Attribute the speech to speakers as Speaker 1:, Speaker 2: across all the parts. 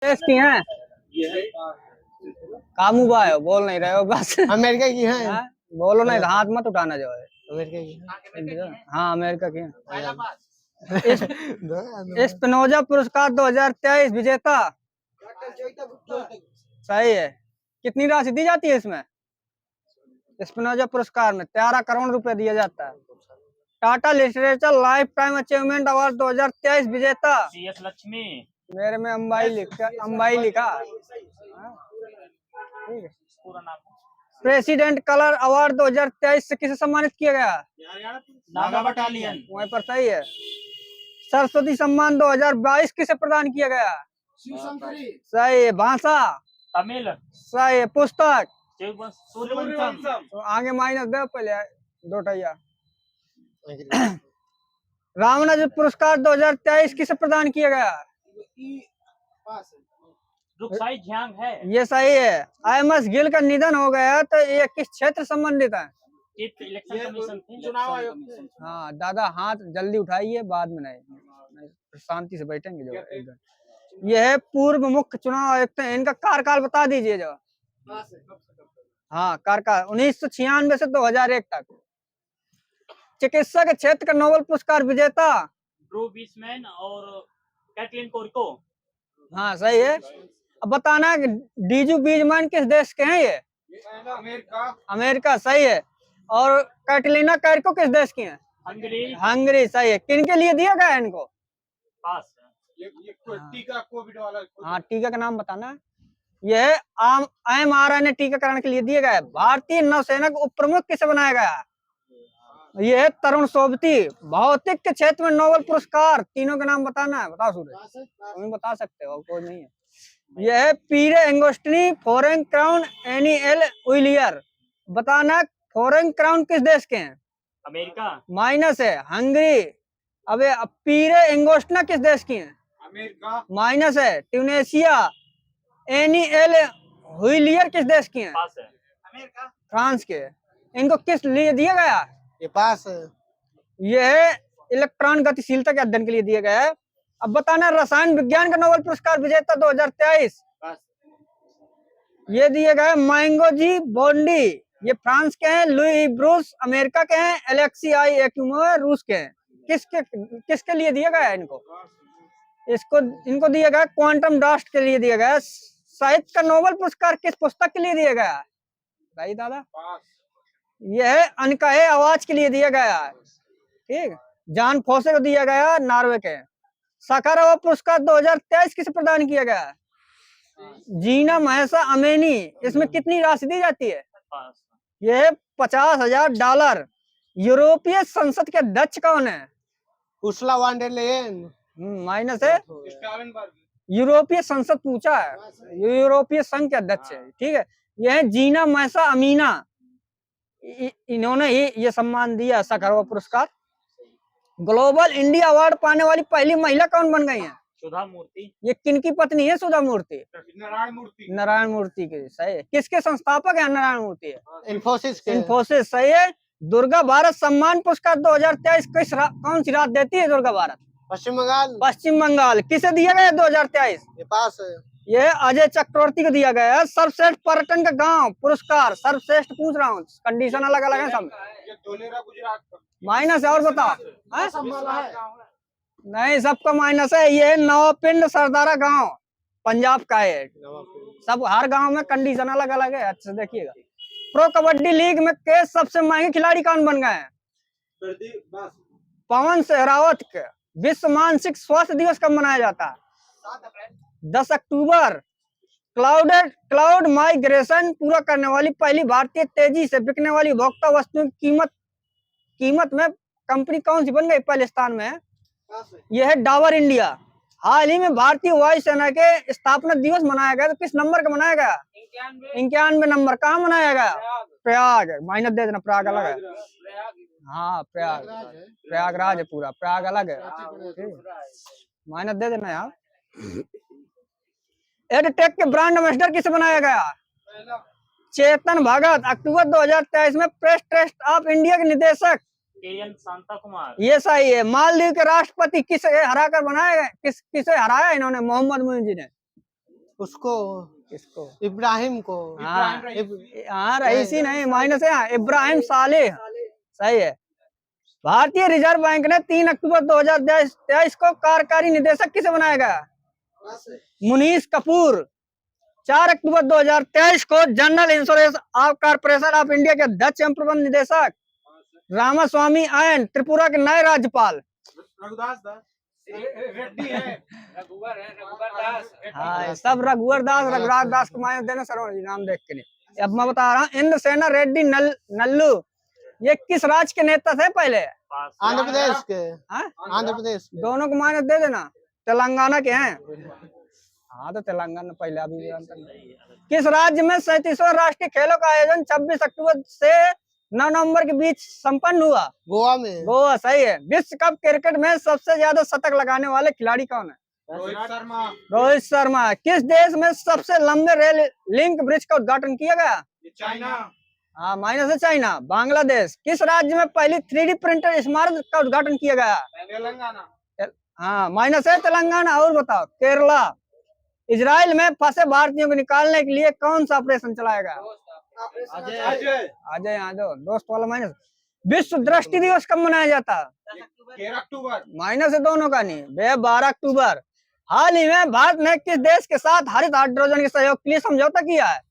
Speaker 1: देश की हैं? कामूबा है, बोल नहीं रहे हो बस।
Speaker 2: अमेरिका की है।
Speaker 1: हाँ? बोलो नहीं, हाथ मत उठाना जो है।
Speaker 2: अमेरिका की है।
Speaker 1: हाँ, अमेरिका की हैं। इस स्पिनोजा पुरस्कार 2023 विजेता। सही है। कितनी राशि दी जाती है इसमें? स्पिनोजा पुरस्कार में 13 करोड़ रुपए दिया जाता है। Tata literature life time achievement award 2023 विजेता।
Speaker 3: CS लक्ष्मी।
Speaker 1: मेरे में अंबाई लिखा। हाँ, ठीक है।
Speaker 3: पूरा नाम
Speaker 1: प्रेसिडेंट कलर अवार्ड 2023 से किसे सम्मानित किया गया?
Speaker 3: नागा बटालियन।
Speaker 1: वहीं पर सही है। सरस्वती सम्मान 2022 किसे प्रदान किया गया? सही है। भाषा?
Speaker 3: तमिल।
Speaker 1: सही है। पुस्तक?
Speaker 3: सूर्यवंशम।
Speaker 1: तो आगे माइनस दे पहले दो टैया। रामराज पुरस्कार 2023 किसे प्रदान किया गया?
Speaker 3: रुखसाई झ्यांग है।
Speaker 1: ये सही है। IMS गिल का निधन हो गया तो ये किस क्षेत्र संबंधित है?
Speaker 3: इलेक्शन कमीशन थे, चुनाव आयोग।
Speaker 1: हाँ दादा, हाथ जल्दी उठाइए, बाद में नहीं, शांति से बैठेंगे जो एकदम। यह है पूर्व मुख्य चुनाव आयुक्त हैं, इनका कार्यकाल बता दीजिए जो। हाँ, कार्यकाल 1996 से 2001 तक। चिकित्सा के क्षेत्र का नोबेल पुरस्कार विजेता?
Speaker 3: ड्रू बीसमैन और कैटलिन कोरिको।
Speaker 1: हाँ सही है। अब बताना कि डीजू बीजमैन किस देश के हैं? ये अमेरिका सही है। और कैटलीना कैरिको किस देश की हैं? हंगरी सही है। किन के लिए दिया गया इनको?
Speaker 3: पास
Speaker 2: टीका कोविड वाला।
Speaker 1: हाँ, टीका का नाम बताना। यह mRNA टीकाकरण के लिए दिया गया है। भारतीय नौसेना का उप प्रमुख किसे बनाया गया? यह है तरुण सोबती। भौतिक के क्षेत्र में नोबेल पुरस्कार तीनों के नाम बताना है। बताओ सूर्य, तुम बता सकते हो, कोई नहीं है। यह है पीरे एंगोस्टनी फॉरेन क्राउन एनियल विलियर। बताना फॉरेन क्राउन किस देश के हैं?
Speaker 3: अमेरिका।
Speaker 1: माइनस है। हंगरी। अबे पीरे एंगोस्टना किस देश की हैं?
Speaker 2: अमेरिका।
Speaker 1: माइनस है। ट्यूनेशिया। एनियल विलियर किस देश की हैं?
Speaker 3: पास है। अमेरिका।
Speaker 1: फ्रांस के। इनको किस लिए दिया गया?
Speaker 2: ये पास है।
Speaker 1: यह इलेक्ट्रॉन गतिशीलता के अध्ययन के लिए दिया गया है। अब बताना रसायन विज्ञान का नोबेल पुरस्कार विजेता 2023। ये दिए गए मैंगो जी बोंडी। ये फ्रांस के हैं। लुई ब्रूस अमेरिका के हैं। एलेक्सी आई एक्यूमो रूस के हैं। किसके लिए दिया गया है इनको? इनको दिया गया क्वांटम डस्ट के लिए दिया गया। साहित्य का नोबेल पुरस्कार किस पुस्तक के लिए दिया गया? सही दादा। यह अनकहे आवाज के लिए दिया गया है। ठीक। जॉन फोसे को दिया गया नॉर्वे के। सखारोव पुरस्कार 2023 किसे प्रदान किया गया? जीना महसा अमेनी। इसमें कितनी राशि दी जाती है? यह $50,000। यूरोपीय संसद के अध्यक्ष कौन है?
Speaker 2: Ursula von der Leyen.
Speaker 1: Minus है। यूरोपीय संसद पूछा है, यूरोपीय संघ के अध्यक्ष है। ठीक है। यह है जीना महसा अमीना। इन्होंने ही ये सम्मान दिया, सखारोव पुरस्कार। ग्लोबल इंडिया अवार्ड पाने वाली पहली महिला कौन बन गई है?
Speaker 3: सुधा मूर्ति।
Speaker 1: ये किनकी पत्नी है? सुधा मूर्ति।
Speaker 2: नारायण
Speaker 1: मूर्ति के। सही है। किसके संस्थापक है नारायण मूर्ति?
Speaker 2: इन्फोसिस के।
Speaker 1: इन्फोसिस सही है। दुर्गा भारत सम्मान पुरस्कार 2023 कौन सी राज्य देती है? दुर्गा भारत
Speaker 2: पश्चिम बंगाल।
Speaker 1: पश्चिम बंगाल। किसे दिया गया 2023?
Speaker 2: ये पास है।
Speaker 1: यह अजय चक्रवर्ती को दिया गया है। सर्वश्रेष्ठ पर्यटन का गांव पुरस्कार, सर्वश्रेष्ठ पूछ रहा हूँ, कंडीशन अलग अलग है सब। माइनस है। और बताओ। नहीं, सबका माइनस है। ये नवपिंड सरदारा गांव पंजाब का है। सब हर गांव में कंडीशन अलग अलग है। अच्छे से देखिएगा। प्रो कबड्डी लीग में के सबसे महंगे खिलाड़ी कौन बन गए हैं? पवन सहरावत के। विश्व मानसिक स्वास्थ्य दिवस कब मनाया जाता है? 10 अक्टूबर। क्लाउड माइग्रेशन पूरा करने वाली पहली भारतीय तेजी से बिकने वाली उपभोक्ता वस्तुओं की कीमत में कंपनी कौन सी बन गई पहले स्थान में? यह है डाबर इंडिया। हाल ही में भारतीय वायुसेना के स्थापना दिवस मनाया गया, तो किस नंबर का मनाया गया? 91 नंबर। कहाँ मनाया गया? प्रयाग। माइनस दे देना, प्रयाग अलग है। हाँ, प्रयागराज है पूरा, प्रयाग अलग है। माइनस दे देना यार। एडटेक के ब्रांड एम्बेसडर किसे बनाया गया? चेतन भगत। अक्टूबर 2023 में प्रेस ट्रस्ट ऑफ इंडिया के निदेशक
Speaker 3: शांता कुमार।
Speaker 1: ये सही है। मालदीव के राष्ट्रपति किसे हराकर बनाए गए? किसे हराया इन्होंने? मोहम्मद मुइन जी ने।
Speaker 2: उसको
Speaker 1: किसको?
Speaker 2: इब्राहिम को।
Speaker 1: हाँ हाँ, रईसी नहीं, माइनस है, इब्राहिम सालेह, सही है। भारतीय रिजर्व बैंक ने 3 अक्टूबर 2023 को कार्यकारी निदेशक किसे बनाया गया? मुनीश कपूर। 4 अक्टूबर 2023 को general insurance corporation of India के अध्यक्ष एवं प्रबंध निदेशक रामास्वामी एंड त्रिपुरा के नए राज्यपाल
Speaker 2: रघुदास दास रेड्डी है, रघुवर दास।
Speaker 1: हाँ, सब रघुवर दास रघुराज दास को मायने देना सरवण जी नाम देख के नहीं। अब मैं बता रहा हूँ, इंद्रसेना रेड्डी नल्लू, ये किस राज्य के नेता थे पहले?
Speaker 2: आंध्र प्रदेश के।
Speaker 1: हाँ?
Speaker 2: आंध्र प्रदेश के।
Speaker 1: दोनों को मायने दे देना। तेलंगाना के हैं। हाँ तो तेलंगाना पहले, अभी भी अंतर नहीं। किस राज्य में 37वां राष्ट्रीय खेलों का आयोजन 26 अक्टूबर से 9 नवंबर के बीच संपन्न हुआ?
Speaker 2: गोवा में।
Speaker 1: गोवा, सही है। विश्व कप क्रिकेट में सबसे ज्यादा शतक लगाने वाले खिलाड़ी कौन है?
Speaker 2: रोहित शर्मा।
Speaker 1: रोहित शर्मा। किस देश में सबसे लंबे रेल लिंक ब्रिज का उद्घाटन किया गया?
Speaker 2: चाइना।
Speaker 1: हाँ, माइनस है चाइना। बांग्लादेश। किस राज्य में पहली 3D प्रिंटर स्मारक का उद्घाटन किया गया?
Speaker 2: तेलंगाना।
Speaker 1: हाँ, माइनस है तेलंगाना। और बताओ, केरला। इजराइल में फंसे भारतीयों को निकालने के लिए कौन सा ऑपरेशन चलाया गया? अजय यादव, दोस्त वाला माइनस। विश्व दृष्टि दिवस कब मनाया जाता है?
Speaker 2: 13 अक्टूबर।
Speaker 1: माइनस है दोनों का नहीं, 12 अक्टूबर। हाल ही में भारत ने किस देश के साथ हरित हाइड्रोजन के सहयोग के लिए समझौता किया है?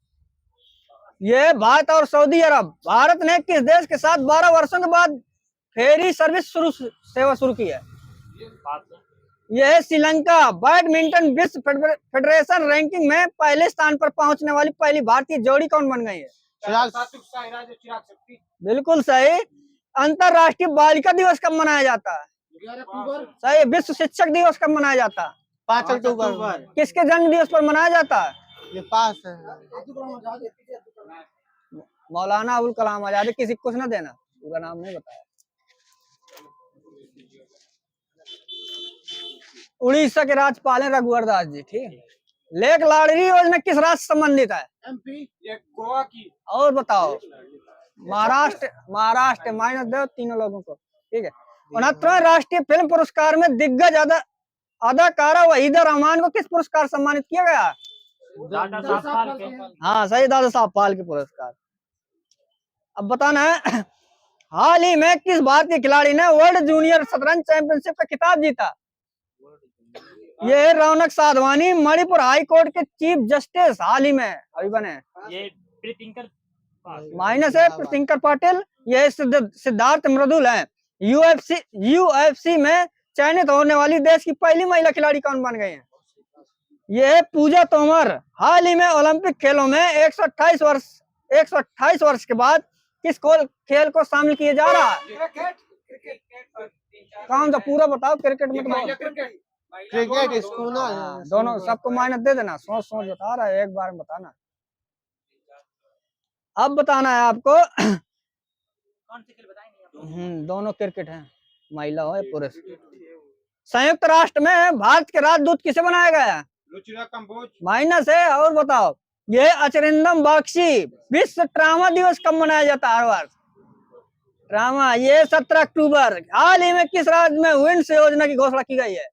Speaker 1: ये भारत और सऊदी अरब। भारत ने किस देश के साथ 12 वर्षों के बाद फेरी सर्विस सेवा शुरू की है? यह है श्रीलंका। बैडमिंटन विश्व फेडरेशन रैंकिंग में पहले स्थान पर पहुंचने वाली पहली भारतीय जोड़ी कौन बन गई है?
Speaker 2: चिराग शक्ति।
Speaker 1: बिल्कुल सही। अंतरराष्ट्रीय बालिका दिवस कब मनाया जाता है?
Speaker 2: 11 अक्टूबर।
Speaker 1: सही। विश्व शिक्षक दिवस कब मनाया जाता है?
Speaker 2: 5 अक्टूबर।
Speaker 1: किसके जन्म दिवस पर मनाया जाता है?
Speaker 2: ये पास है।
Speaker 1: मौलाना अबुल कलाम आजाद। किसी को कुछ ना देना, पूरा नाम नहीं बताया। उड़ीसा के राज्यपाल हैं रघुवर दास जी, ठीक है। लेक लाडली योजना किस राज्य से संबंधित है?
Speaker 2: एमपी। ये गोवा की।
Speaker 1: और बताओ, महाराष्ट्र माइनस दो तीनों लोगों को, ठीक है। 69वें राष्ट्रीय फिल्म पुरस्कार में दिग्गज अदाकारा वहीदा रहमान को किस पुरस्कार सम्मानित किया गया? हाँ सही, दादा साहब फाल्के पुरस्कार। अब बताना है, हाल ही में किस भारतीय खिलाड़ी ने वर्ल्ड जूनियर शतरंज चैंपियनशिप का खिताब जीता? ये रौनक साधवानी, मणिपुर हाई कोर्ट के चीफ जस्टिस हाल ही में अभी बने।
Speaker 3: ये प्रीतिंकर
Speaker 1: माइनस है प्रीतिंकर पाटिल। ये सिद्धार्थ मृदुल है। यूएफसी में चयनित होने वाली देश की पहली महिला खिलाड़ी कौन बन गई है? ये पूजा तोमर। हाल ही में ओलंपिक खेलों में 128 वर्ष के बाद किस खेल को शामिल किया जा रहा है? कौन सा? पूरा बताओ। क्रिकेट में तो
Speaker 2: क्रिकेट स्कूल।
Speaker 1: दोनों सबको माइनस दे देना। सोच बता रहा है, एक बार में बताना। अब बताना है आपको।
Speaker 3: कौन सी खेल बताएंगे?
Speaker 1: दोनों क्रिकेट हैं, महिला हो या पुरुष। संयुक्त राष्ट्र में भारत के राजदूत किसे बनाया गया?
Speaker 2: रुचिरा कंबोज।
Speaker 1: माइनस है। और बताओ, यह अचरिंदम बख्शी। विश्व ट्रामा दिवस कब मनाया जाता है हर वर्ष? ट्रामा, ये 17 अक्टूबर। हाल ही में किस राज्य में विंड्स योजना की घोषणा की गई है?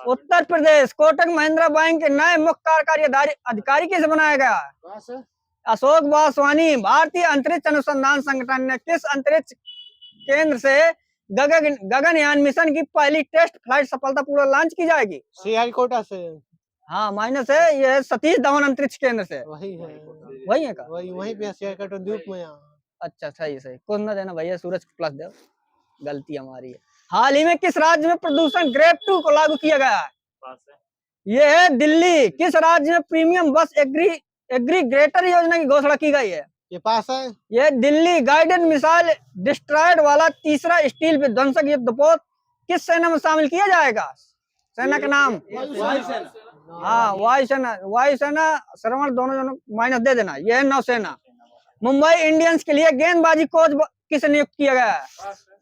Speaker 1: उत्तर प्रदेश। कोटक महिंद्रा बैंक के नए मुख्य कार्यकारी अधिकारी किसे बनाया गया? अशोक वासवानी। भारतीय अंतरिक्ष अनुसंधान संगठन ने किस अंतरिक्ष केंद्र से गगनयान मिशन की पहली टेस्ट फ्लाइट सफलतापूर्वक लॉन्च की जाएगी?
Speaker 2: श्रीहरिकोटा से।
Speaker 1: हाँ माइनस है। यह सतीश धवन अंतरिक्ष केंद्र से।
Speaker 2: वही है।
Speaker 1: वही है का?
Speaker 2: वहीं पे श्रीहरिकोटा द्वीप में।
Speaker 1: अच्छा सही सही। कुछ ना देना भैया, सूरज को प्लस दो, गलती हमारी है। हाल ही में किस राज्य में प्रदूषण ग्रेड 2 को लागू किया गया है? यह है दिल्ली। किस राज्य में प्रीमियम बस एग्रीगेटर योजना की घोषणा की गई है?
Speaker 2: ये पास है। यह
Speaker 1: दिल्ली। गाइडेड मिसाइल डिस्ट्रॉयड वाला तीसरा स्टील विध्वंसक युद्धपोत किस सेना में शामिल किया जाएगा? सेना का नाम? हाँ वायुसेना श्रवण, दोनों माइनस दे देना। यह है नौसेना। मुंबई इंडियंस के लिए गेंदबाजी कोच किसे नियुक्त किया गया है?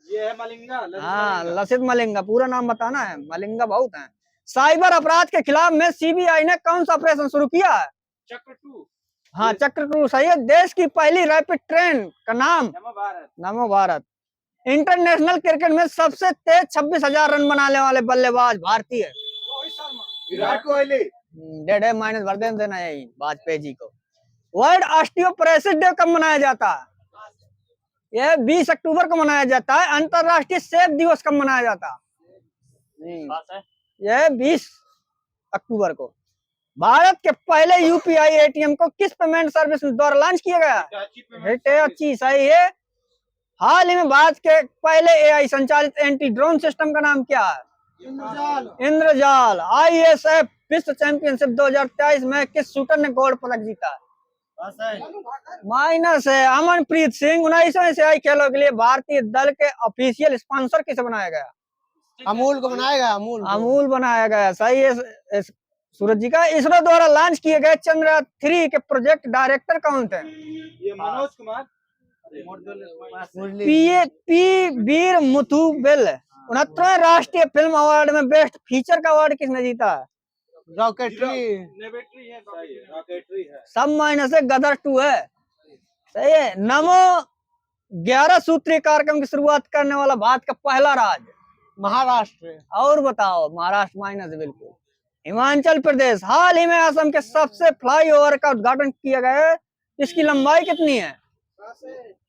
Speaker 2: ये है मलिंगा।
Speaker 1: हाँ लसित मलिंगा। पूरा नाम बताना है, मलिंगा बहुत है। साइबर अपराध के खिलाफ में सीबीआई ने कौन सा ऑपरेशन शुरू किया है?
Speaker 2: चक्र 2।
Speaker 1: हाँ चक्र 2 सही है। देश की पहली रैपिड ट्रेन का नाम? नमो भारत। इंटरनेशनल क्रिकेट में सबसे तेज 26,000 रन बनाने वाले बल्लेबाज भारतीय?
Speaker 2: विराट कोहली।
Speaker 1: डेढ़ है माइनस भर देना यही वाजपेयी जी को। वर्ल्ड ऑस्टियोपोरोसिस डे कब मनाया जाता है? यह 20 अक्टूबर को मनाया जाता है। अंतरराष्ट्रीय सेब दिवस कब मनाया जाता है?
Speaker 3: पास है।
Speaker 1: यह 20 अक्टूबर को। भारत के पहले यूपीआई एटीएम को किस पेमेंट सर्विस द्वारा लॉन्च किया गया? हिटैची सही है। हाल ही में भारत के पहले एआई संचालित एंटी ड्रोन सिस्टम का नाम क्या है? इंद्रजाल। आईएसएफ विश्व चैंपियनशिप 2023 में किस शूटर ने गोल्ड पदक जीता? माइनस है। अमनप्रीत सिंह। 19वें एशियाई खेलों के लिए भारतीय दल के ऑफिशियल स्पॉन्सर किसे बनाया गया?
Speaker 2: अमूल को बनाएगा,
Speaker 1: अमूल बनाया गया सही है सूरज जी का। इसरो द्वारा लॉन्च किए गए चंद्रयान 3 के प्रोजेक्ट डायरेक्टर कौन थे?
Speaker 2: ये मनोज कुमार।
Speaker 1: पी वीर मुथु बिल। 69वें राष्ट्रीय फिल्म अवार्ड में बेस्ट फीचर का अवार्ड किसने जीता?
Speaker 2: रॉकेटरी है।
Speaker 1: सब माइनस है। गदर 2 है सही है। नमो 11 सूत्रीय कार्यक्रम की शुरुआत करने वाला भारत का पहला राज्य?
Speaker 2: महाराष्ट्र।
Speaker 1: और बताओ। महाराष्ट्र माइनस बिल्कुल। हिमाचल प्रदेश। हाल ही में असम के सबसे फ्लाईओवर का उद्घाटन किया गया है। इसकी लंबाई कितनी है?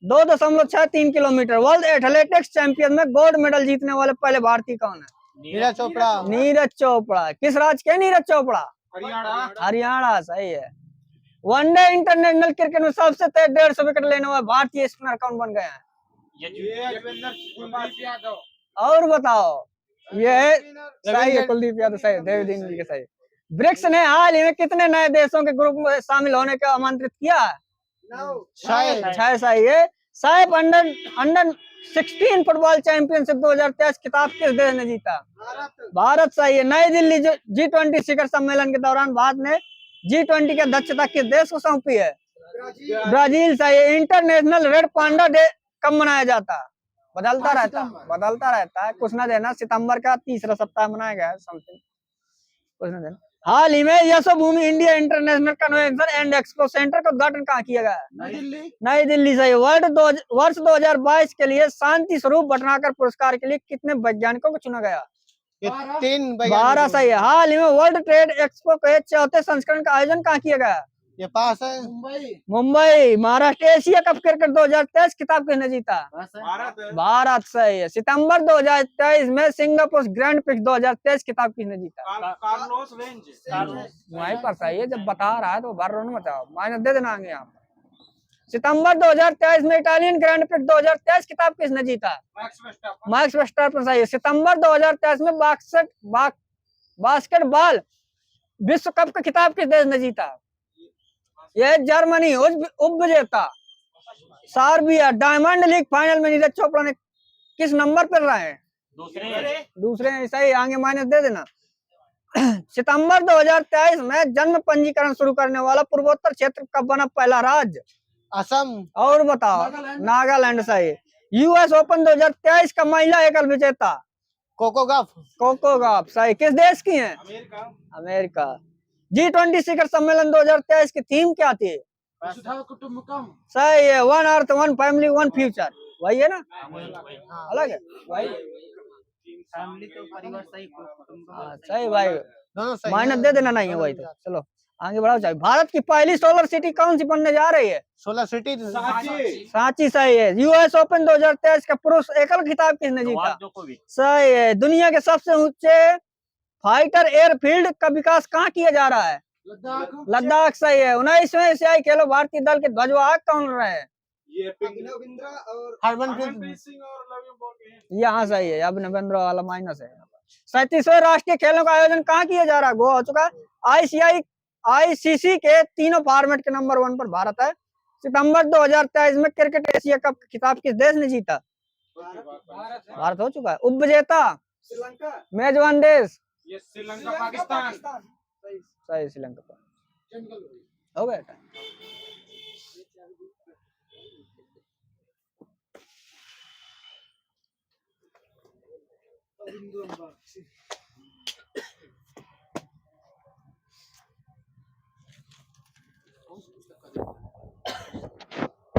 Speaker 1: 2.63 किलोमीटर। वर्ल्ड एथलेटिक्स चैंपियन में गोल्ड मेडल जीतने वाले पहले भारतीय कौन है?
Speaker 2: नीरज चोपड़ा।
Speaker 1: नीरज चोपड़ा। किस राज्य के नीरज चोपड़ा?
Speaker 2: हरियाणा।
Speaker 1: हरियाणा सही है। वनडे इंटरनेशनल क्रिकेट में सबसे तेज 150 विकेट लेने वाले भारतीय स्पिनर कौन बन गए हैं? और बताओ। ये सही है। कुलदीप यादव सही है। देवदीन जी के सही। ब्रिक्स ने हाल ही में कितने नए देशों के ग्रुप में शामिल होने का आमंत्रित किया है? 6 सही है। साइफ अंडर 16 फुटबॉल चैंपियनशिप 2023 खिताब किस देश ने जीता? भारत सही है। नई दिल्ली G20 शिखर सम्मेलन के दौरान भारत ने G20 की अध्यक्षता किस देश को सौंपी है? ब्राजील सही है। इंटरनेशनल रेड पांडा डे कब मनाया जाता है? बदलता रहता है। कुछ ना देना। सितंबर का तीसरा सप्ताह मनाया गया है समथिंग। कुछ ना देना। हाल ही में Yashobhoomi India international convention and expo centre का उद्घाटन कहाँ किया गया? नई दिल्ली से। वर्ष 2022 के लिए शांति स्वरूप भटनागर पुरस्कार के लिए कितने वैज्ञानिकों को चुना गया? 12 सही है। हाल ही में वर्ल्ड ट्रेड एक्सपो के 4थे संस्करण का आयोजन कहाँ किया गया?
Speaker 2: ये पास है।
Speaker 1: Mumbai. Maharashtra. Asia cup cricket 2023 खिताब किसने जीता? भारत सही है। सितंबर 2023 में सिंगापुर ग्रैंड प्रिक्स 2023 खिताब किसने जीता?
Speaker 2: कार्लोस वेंज।
Speaker 1: वहीं पर सही है। जब बता रहा है तो बार मचाओ। माइनस दे देना आगे आप। सितंबर 2023 में इटालियन ग्रैंड प्रिक्स 2023 खिताब किसने जीता? मैक्स वर्स्टैपेन सही है। सितंबर 2023 में बास्केटबॉल विश्व कप का खिताब किस देश ने जीता? यह जर्मनी। उप विजेता सर्बिया। डायमंड लीग फाइनल में नीरज चोपड़ा ने किस नंबर पर रहे? दूसरे सही। आगे माइनस दे देना। सितंबर 2023 में जन्म पंजीकरण शुरू करने वाला पूर्वोत्तर क्षेत्र का बना पहला राज्य?
Speaker 2: असम।
Speaker 1: और बताओ। नागालैंड सही। यूएस ओपन 2023 का महिला एकल विजेता?
Speaker 2: कोको
Speaker 1: गॉफ सही। किस देश की है? अमेरिका। G20 शिखर सम्मेलन 2023 की थीम क्या थी? सही है। 1 अर्थ 1 फैमिली 1 फ्यूचर। वही है ना? अलग है वही।
Speaker 4: फैमिली तो परिवार सही।
Speaker 1: सही भाई। माइनस दे देना नहीं है वही तो। चलो आगे बढ़ाओ। चाहिए। भारत की पहली सोलर सिटी कौन सी बनने जा रही है?
Speaker 2: सोलर सिटी
Speaker 1: सांची सही है। यूएस ओपन 2023 का पुरुष एकल खिताब किसने जीता? सही है। दुनिया के सबसे ऊंचे फाइटर एयरफील्ड का विकास कहाँ किया जा रहा है? लद्दाख सही है। 19वें एशियाई खेलों भारतीय दल के ध्वजवाहक कौन रहे?
Speaker 2: हरमनप्रीत सिंह और
Speaker 1: यहाँ सही है। अब नवेंद्र वाला माइनस है। 37वें राष्ट्रीय खेलों का आयोजन कहाँ किया जा रहा है? गोवा हो चुका है। आईसीसी के तीनों फॉर्मेट के नंबर 1 पर भारत है। सितंबर 2023 में क्रिकेट एशिया कप खिताब किस देश ने जीता? भारत हो चुका है। उप विजेता? श्रीलंका। मेजबान देश?
Speaker 2: श्रीलंका पाकिस्तान।
Speaker 1: सही। श्रीलंका हो गया।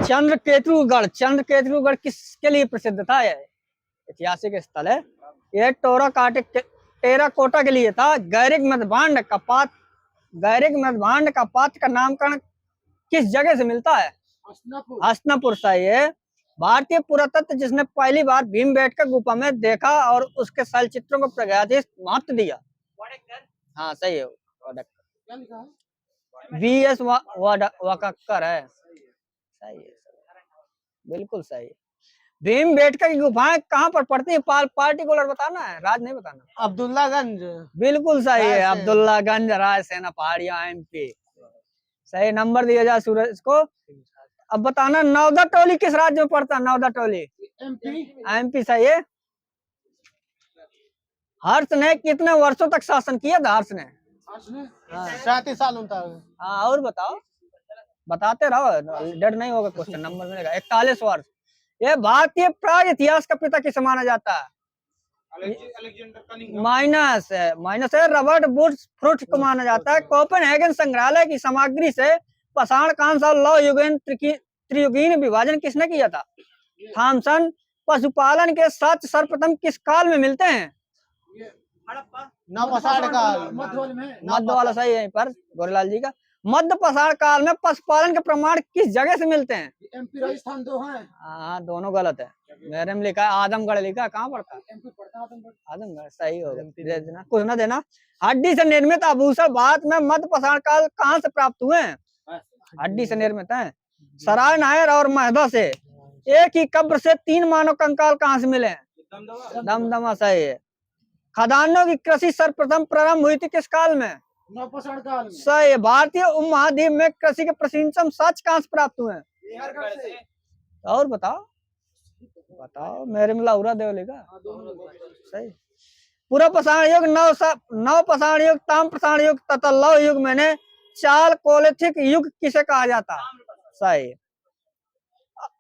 Speaker 1: चंद्रकेतुगढ़ किसके लिए प्रसिद्ध था? यह ऐतिहासिक स्थल है। यह टेराकोटा के लिए था। गैरिक मध्यभांड गैरिक मृदभांड का पात्र का नामकरण किस जगह से मिलता है? हस्तिनापुर सही है। भारतीय पुरातत्व जिसने पहली बार भीमबेटका गुफा में देखा और उसके शैलचित्रों को प्रागैतिहासिक महत्व दिया? हाँ सही है, VS वाकाकर है। सही है, बिल्कुल सही है। भीमबेटका की गुफाएं कहाँ पर पड़ती है? पार्टिकुलर बताना है, राज नहीं बताना।
Speaker 2: अब्दुल्लागंज।
Speaker 1: बिल्कुल सही है,
Speaker 2: रायसेन।
Speaker 1: अब्दुल्लागंज रायसेन पहाड़ियां MP। सही नंबर दिया जाए सूरज को। अब बताना नौदा टोली किस राज्य में पड़ता है? नौदा टोली MP सही है। हर्ष ने कितने वर्षों तक शासन किया था? हर्ष ने
Speaker 2: 37 साल तक।
Speaker 1: हाँ और बताओ, बताते रहो, डेढ़ नहीं होगा क्वेश्चन, नंबर मिलेगा। 41 वर्ष। ये भारतीय प्राग इतिहास का पिता किसे माना जाता है? माइनस है रबर्ट बुश फ्रूट को माना जाता है। कोपेनहेगन संग्रहालय की सामग्री से पाषाण कांस्य और लौह युगीन त्रियुगीन विभाजन किसने किया था? थॉमसन। पशुपालन के साथ सर्वप्रथम किस काल में मिलते हैं?
Speaker 2: नवपाषाण काल।
Speaker 1: मध्य वाला सही है पर गोरेलाल जी का। मध्य पाषाण काल में पशुपालन के प्रमाण किस जगह से मिलते हैं?
Speaker 4: MP राजस्थान 2 है।
Speaker 1: हाँ दोनों गलत है, मेरे में लिखा है आदमगढ़, लिखा कहाँ पड़ता है?
Speaker 4: MP पड़ता है
Speaker 1: आदमगढ़ सही होगा। दे देना, कुछ ना देना। हड्डी से निर्मित आभूषण भारत में मध्य पाषाण काल कहाँ से प्राप्त हुए हैं? हड्डी से निर्मित है। सराय नायर और महदा से एक ही कब्र से 3 मानव कंकाल कहाँ से मिले हैं? दमदमा सही है। खदानों की कृषि सर्वप्रथम प्रारंभ हुई थी किस काल में?
Speaker 4: नवपाषाण काल में।
Speaker 1: सही है। भारतीय उपमहाद्वीप में कृषि के प्राचीनतम साक्ष्य कहाँ से प्राप्त हुए हैं? और बताओ मेरे में लाउरा देवली का सही। पूरा पाषाण युग, नव पाषाण युग, ताम पाषाण युग तथा लौह युग में चालकोलिथिक युग किसे कहा जाता है? सही।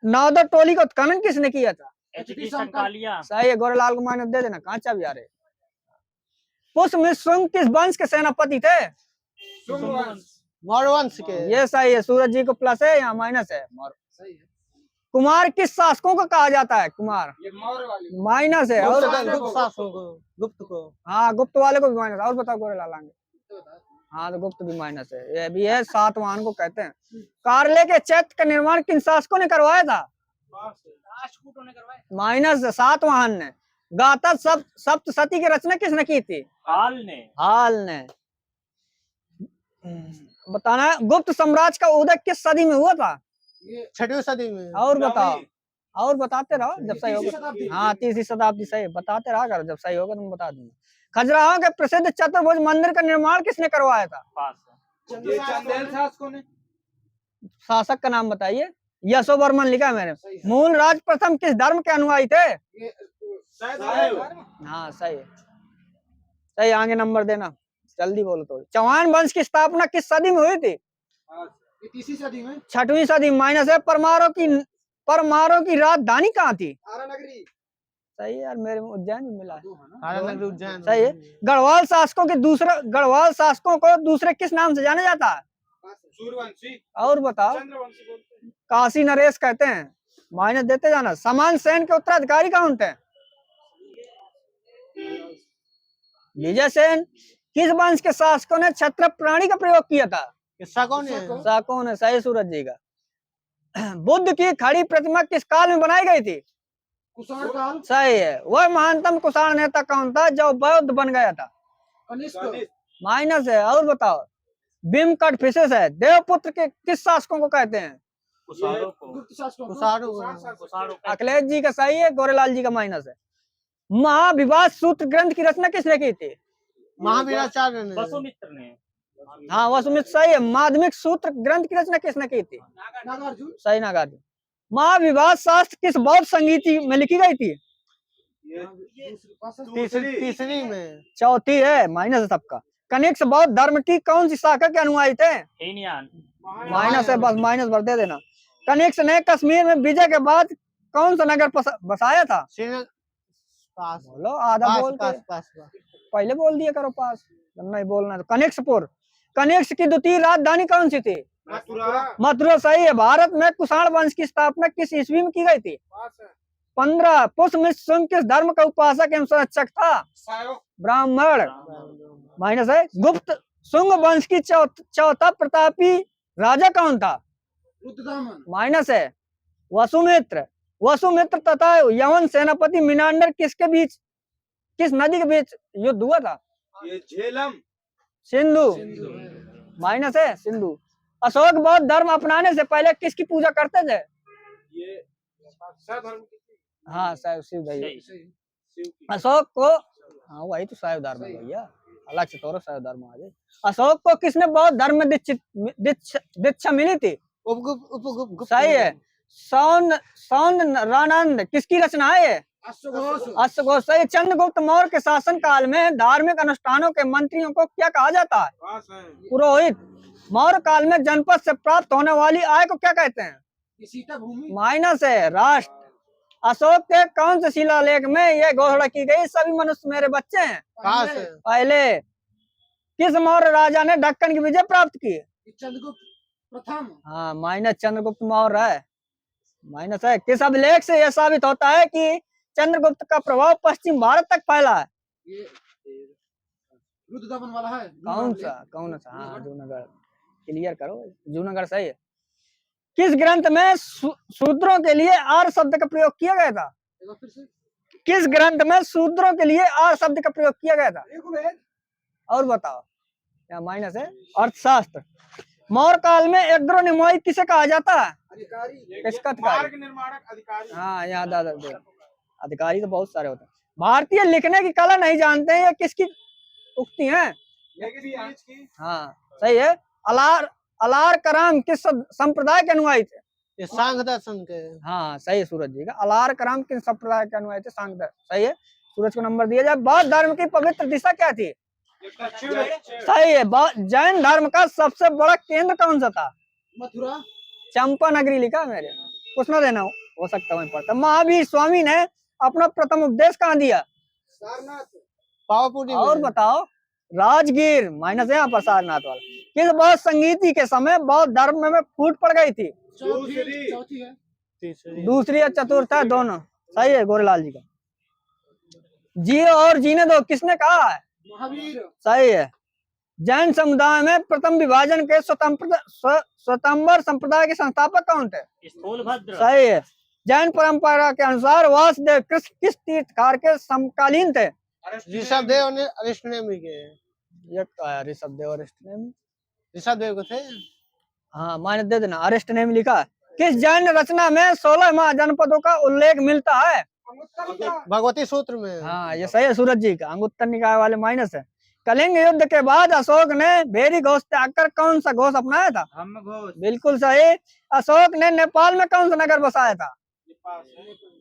Speaker 1: नौदा टोली का उत्खनन किसने किया था? सही है, गोरेलाल को माइनस दे देना, कहाँ चाबी आ रहे। पुष्य शुंग किस वंश के सेनापति थे?
Speaker 2: मौर्य वंश के।
Speaker 1: ये सही है, सूरज जी को प्लस है, यहाँ माइनस है। कुमार किस शासकों को कहा जाता है? कुमार माइनस है। और
Speaker 2: गुप्त को।
Speaker 1: हाँ गुप्त वाले को भी माइनस। और बताओ गोरेलाल आगे। हाँ तो गुप्त भी माइनस है। ये भी है, सातवाहन को कहते हैं। कार्ले के चैत्य का निर्माण किन शासकों ने करवाया था? माइनस है, सातवाहन ने। गाथा सप्तशती की रचना किसने की थी? हाल ने। बताना है गुप्त साम्राज्य का उदय किस सदी में हुआ था?
Speaker 2: 6वीं सदी में।
Speaker 1: और बताओ, और बताते रहो जब सही होगा। हाँ 3री शताब्दी सही, बताते रहा करो, जब सही होगा तुम बता दूंगा। खजुराहो के प्रसिद्ध चतुर्भुज मंदिर का निर्माण किसने करवाया था? शासक का नाम बताइए। यशोवर्मन लिखा है मैंने। मूल राज प्रथम किस धर्म के अनुयायी थे? हाँ सही है, सही। आगे नंबर देना, जल्दी बोलो तो। चौहान वंश की स्थापना किस सदी में हुई थी?
Speaker 4: 3वीं सदी में।
Speaker 1: 6वीं सदी माइनस है। परमारों की राजधानी कहाँ थी? सही है यार, मेरे में उज्जैन भी मिला है।
Speaker 2: उज्जैन
Speaker 1: सही है। गढ़वाल शासकों को दूसरे किस नाम से जाना जाता है? और बताओ। काशी नरेश कहते हैं, माइनस देते जाना। समान सेन के उत्तराधिकारी कौन थे? विजय सेन। किस वंश के शासकों ने क्षत्र प्राणी का प्रयोग किया था? शाकों ने। सही सूरज जी का। बुद्ध की खड़ी प्रतिमा किस काल में बनाई गई थी?
Speaker 4: कुषाण काल।
Speaker 1: सही है। वह महानतम कुषाण नेता कौन था जो बौद्ध बन गया था?
Speaker 4: कनिष्क।
Speaker 1: माइनस है। और बताओ। बिम कट फिशेस है। देवपुत्र के किस शासकों को कहते हैं?
Speaker 4: गुप्त शासकों।
Speaker 1: अखिलेश जी का सही है, गोरेलाल जी का माइनस है। महाविवाद सूत्र ग्रंथ की रचना किसने की थी?
Speaker 2: महावीराचार्य ने।
Speaker 3: वसुमित्र ने।
Speaker 1: हाँ वसुमित्र सही है। माध्यमिक सूत्र ग्रंथ की रचना किसने की थी?
Speaker 4: नागार्जुन।
Speaker 1: सही, नागार्जुन। महाविवाद शास्त्र किस बौद्ध संगीति में लिखी गई थी?
Speaker 2: तीसरी में।
Speaker 1: चौथी है, माइनस है सबका। कनिष्क बौद्ध धर्म की कौन सी शाखा के अनुयायी थे? माइनस है, बस माइनस भर दे देना। कनिष्क ने कश्मीर में विजय के बाद कौन सा नगर बसाया था? बोलो, आधा बोल के पहले बोल दिया करो पास, नहीं बोलना तो। कनिष्कपुर। कनिष्क की द्वितीय राजधानी कौन सी थी? मथुरा सही है। भारत में कुषाण वंश की स्थापना किस ईस्वी में की गई थी? 15। पुष्य शुंग किस धर्म का उपासक एवं संरक्षक था? ब्राह्मण। माइनस है। शुंग वंश की चौथा प्रतापी राजा कौन था?
Speaker 4: रुद्रदामन।
Speaker 1: माइनस है। वसुमित्र। वसुमित्र तथा यवन सेनापति मिनांडर किसके बीच, किस नदी के बीच युद्ध हुआ था?
Speaker 5: ये झेलम।
Speaker 1: सिंधु। माइनस है, सिंधु। अशोक बौद्ध धर्म अपनाने से पहले किसकी पूजा करते थे?
Speaker 5: ये शैव धर्म की थी।
Speaker 1: हाँ शैव, शिव भैया।
Speaker 3: सही।
Speaker 5: शिव की।
Speaker 1: अशोक को, हाँ वही तो शैव धर्म है भैया, अलग से तोरो शैव धर्म आ जाए। अशोक को किसने बौद्ध धर्म में दीक्षा मिली थी?
Speaker 2: उपगुप्त
Speaker 1: सही है। सौंद रानंद किसकी रचना है ये?
Speaker 4: अश्वघोष।
Speaker 1: अश्वघोष। सही। चंद्रगुप्त मौर्य के शासन काल में धार्मिक अनुष्ठानों के मंत्रियों को क्या कहा जाता है?
Speaker 5: पास है।
Speaker 1: पुरोहित। मौर्य काल में जनपद से प्राप्त होने वाली आय को क्या कहते हैं?
Speaker 4: सीता भूमि।
Speaker 1: माइनस है, राष्ट्र। अशोक के कौन से शिलालेख में यह घोषणा की गई, सभी मनुष्य मेरे बच्चे हैं?
Speaker 2: पास है।
Speaker 1: पहले। किस मौर्य राजा ने दक्कन की विजय प्राप्त की?
Speaker 4: चंद्रगुप्त प्रथम।
Speaker 1: हाँ माइनस, चंद्रगुप्त मौर्य है। माइनस है। किस अभिलेख से यह साबित होता है कि चंद्रगुप्त का प्रभाव पश्चिम भारत तक फैला है?
Speaker 4: ये रुद्रदामन वाला है।
Speaker 1: कौन सा? हाँ जूनागढ़। क्लियर करो, जूनागढ़ सही है। किस ग्रंथ में शूद्रों के लिए आर्य शब्द का प्रयोग किया गया था?
Speaker 4: एक बार फिर से।
Speaker 1: किस ग्रंथ में शूद्रों के लिए आर्य शब्द का प्रयोग किया गया था? और बताओ। क्या माइनस है? अर्थशास्त्र। मौर्य काल में एग्रोनिमोई किसे कहा जाता है?
Speaker 4: अधिकारी।
Speaker 1: किसका अधिकारी?
Speaker 5: मार्ग निर्माणक अधिकारी।
Speaker 1: हाँ याद आ गया। अधिकारी तो बहुत सारे होते हैं। भारतीय लिखने की कला नहीं जानते हैं, ये किसकी उक्ति है?
Speaker 5: की।
Speaker 1: हाँ सही है। अलार कराम किस संप्रदाय के अनुयायी थे?
Speaker 2: ये सांख्य दर्शन के।
Speaker 1: हाँ सही है सूरज जी का। अलार कराम किस संप्रदाय के अनुयायी थे? सांख्य। सही है, सूरज को नंबर दिया जाए। बौद्ध धर्म की पवित्र दिशा क्या थी? सही है। जैन धर्म का सबसे बड़ा केंद्र कौन सा था?
Speaker 4: मथुरा।
Speaker 1: चंपा नगरी लिखा मेरे, कुछ ना देना हो सकता वहीं पढ़ता। महावीर स्वामी ने अपना प्रथम उपदेश कहाँ दिया?
Speaker 4: सारनाथ।
Speaker 2: पावापुरी
Speaker 1: और
Speaker 2: में।
Speaker 1: बताओ। राजगीर। माइनस है यहाँ पर सारनाथ वाला। किस बौद्ध संगीति के समय बौद्ध धर्म में फूट पड़ गई थी?
Speaker 4: चौथी है।
Speaker 2: तीसरी।
Speaker 1: दूसरी या चतुर्थ है, दोनों सही है। गोरेलाल जी का। जियो और जीने दो किसने कहा है?
Speaker 4: महावीर।
Speaker 1: सही है। जैन समुदाय में प्रथम विभाजन के स्वतंत्र संप्रदाय के संस्थापक कौन थे?
Speaker 3: स्थूलभद्र।
Speaker 1: सही है। जैन परंपरा के अनुसार वासुदेव कृष्ण किस तीर्थकार के समकालीन थे?
Speaker 2: ऋषभदेव ने अरिष्टनेमी के।
Speaker 1: ये ऋषभदेव अरिष्टनेमी।
Speaker 2: ऋषभदेव को थे।
Speaker 1: हाँ माइनस दे देना, अरिष्टनेमी लिखा है। किस जैन रचना में 16 महाजनपदों का उल्लेख मिलता है?
Speaker 2: भगवती सूत्र में।
Speaker 1: हाँ ये सही है सूरज जी का। अंगुत्तर निकाय वाले माइनस है। कलिंग युद्ध के बाद अशोक ने भेरी घोष त्याग कर कौन सा घोष अपनाया था?
Speaker 5: हम घोष।
Speaker 1: बिल्कुल सही। अशोक ने नेपाल में कौन सा नगर बसाया था?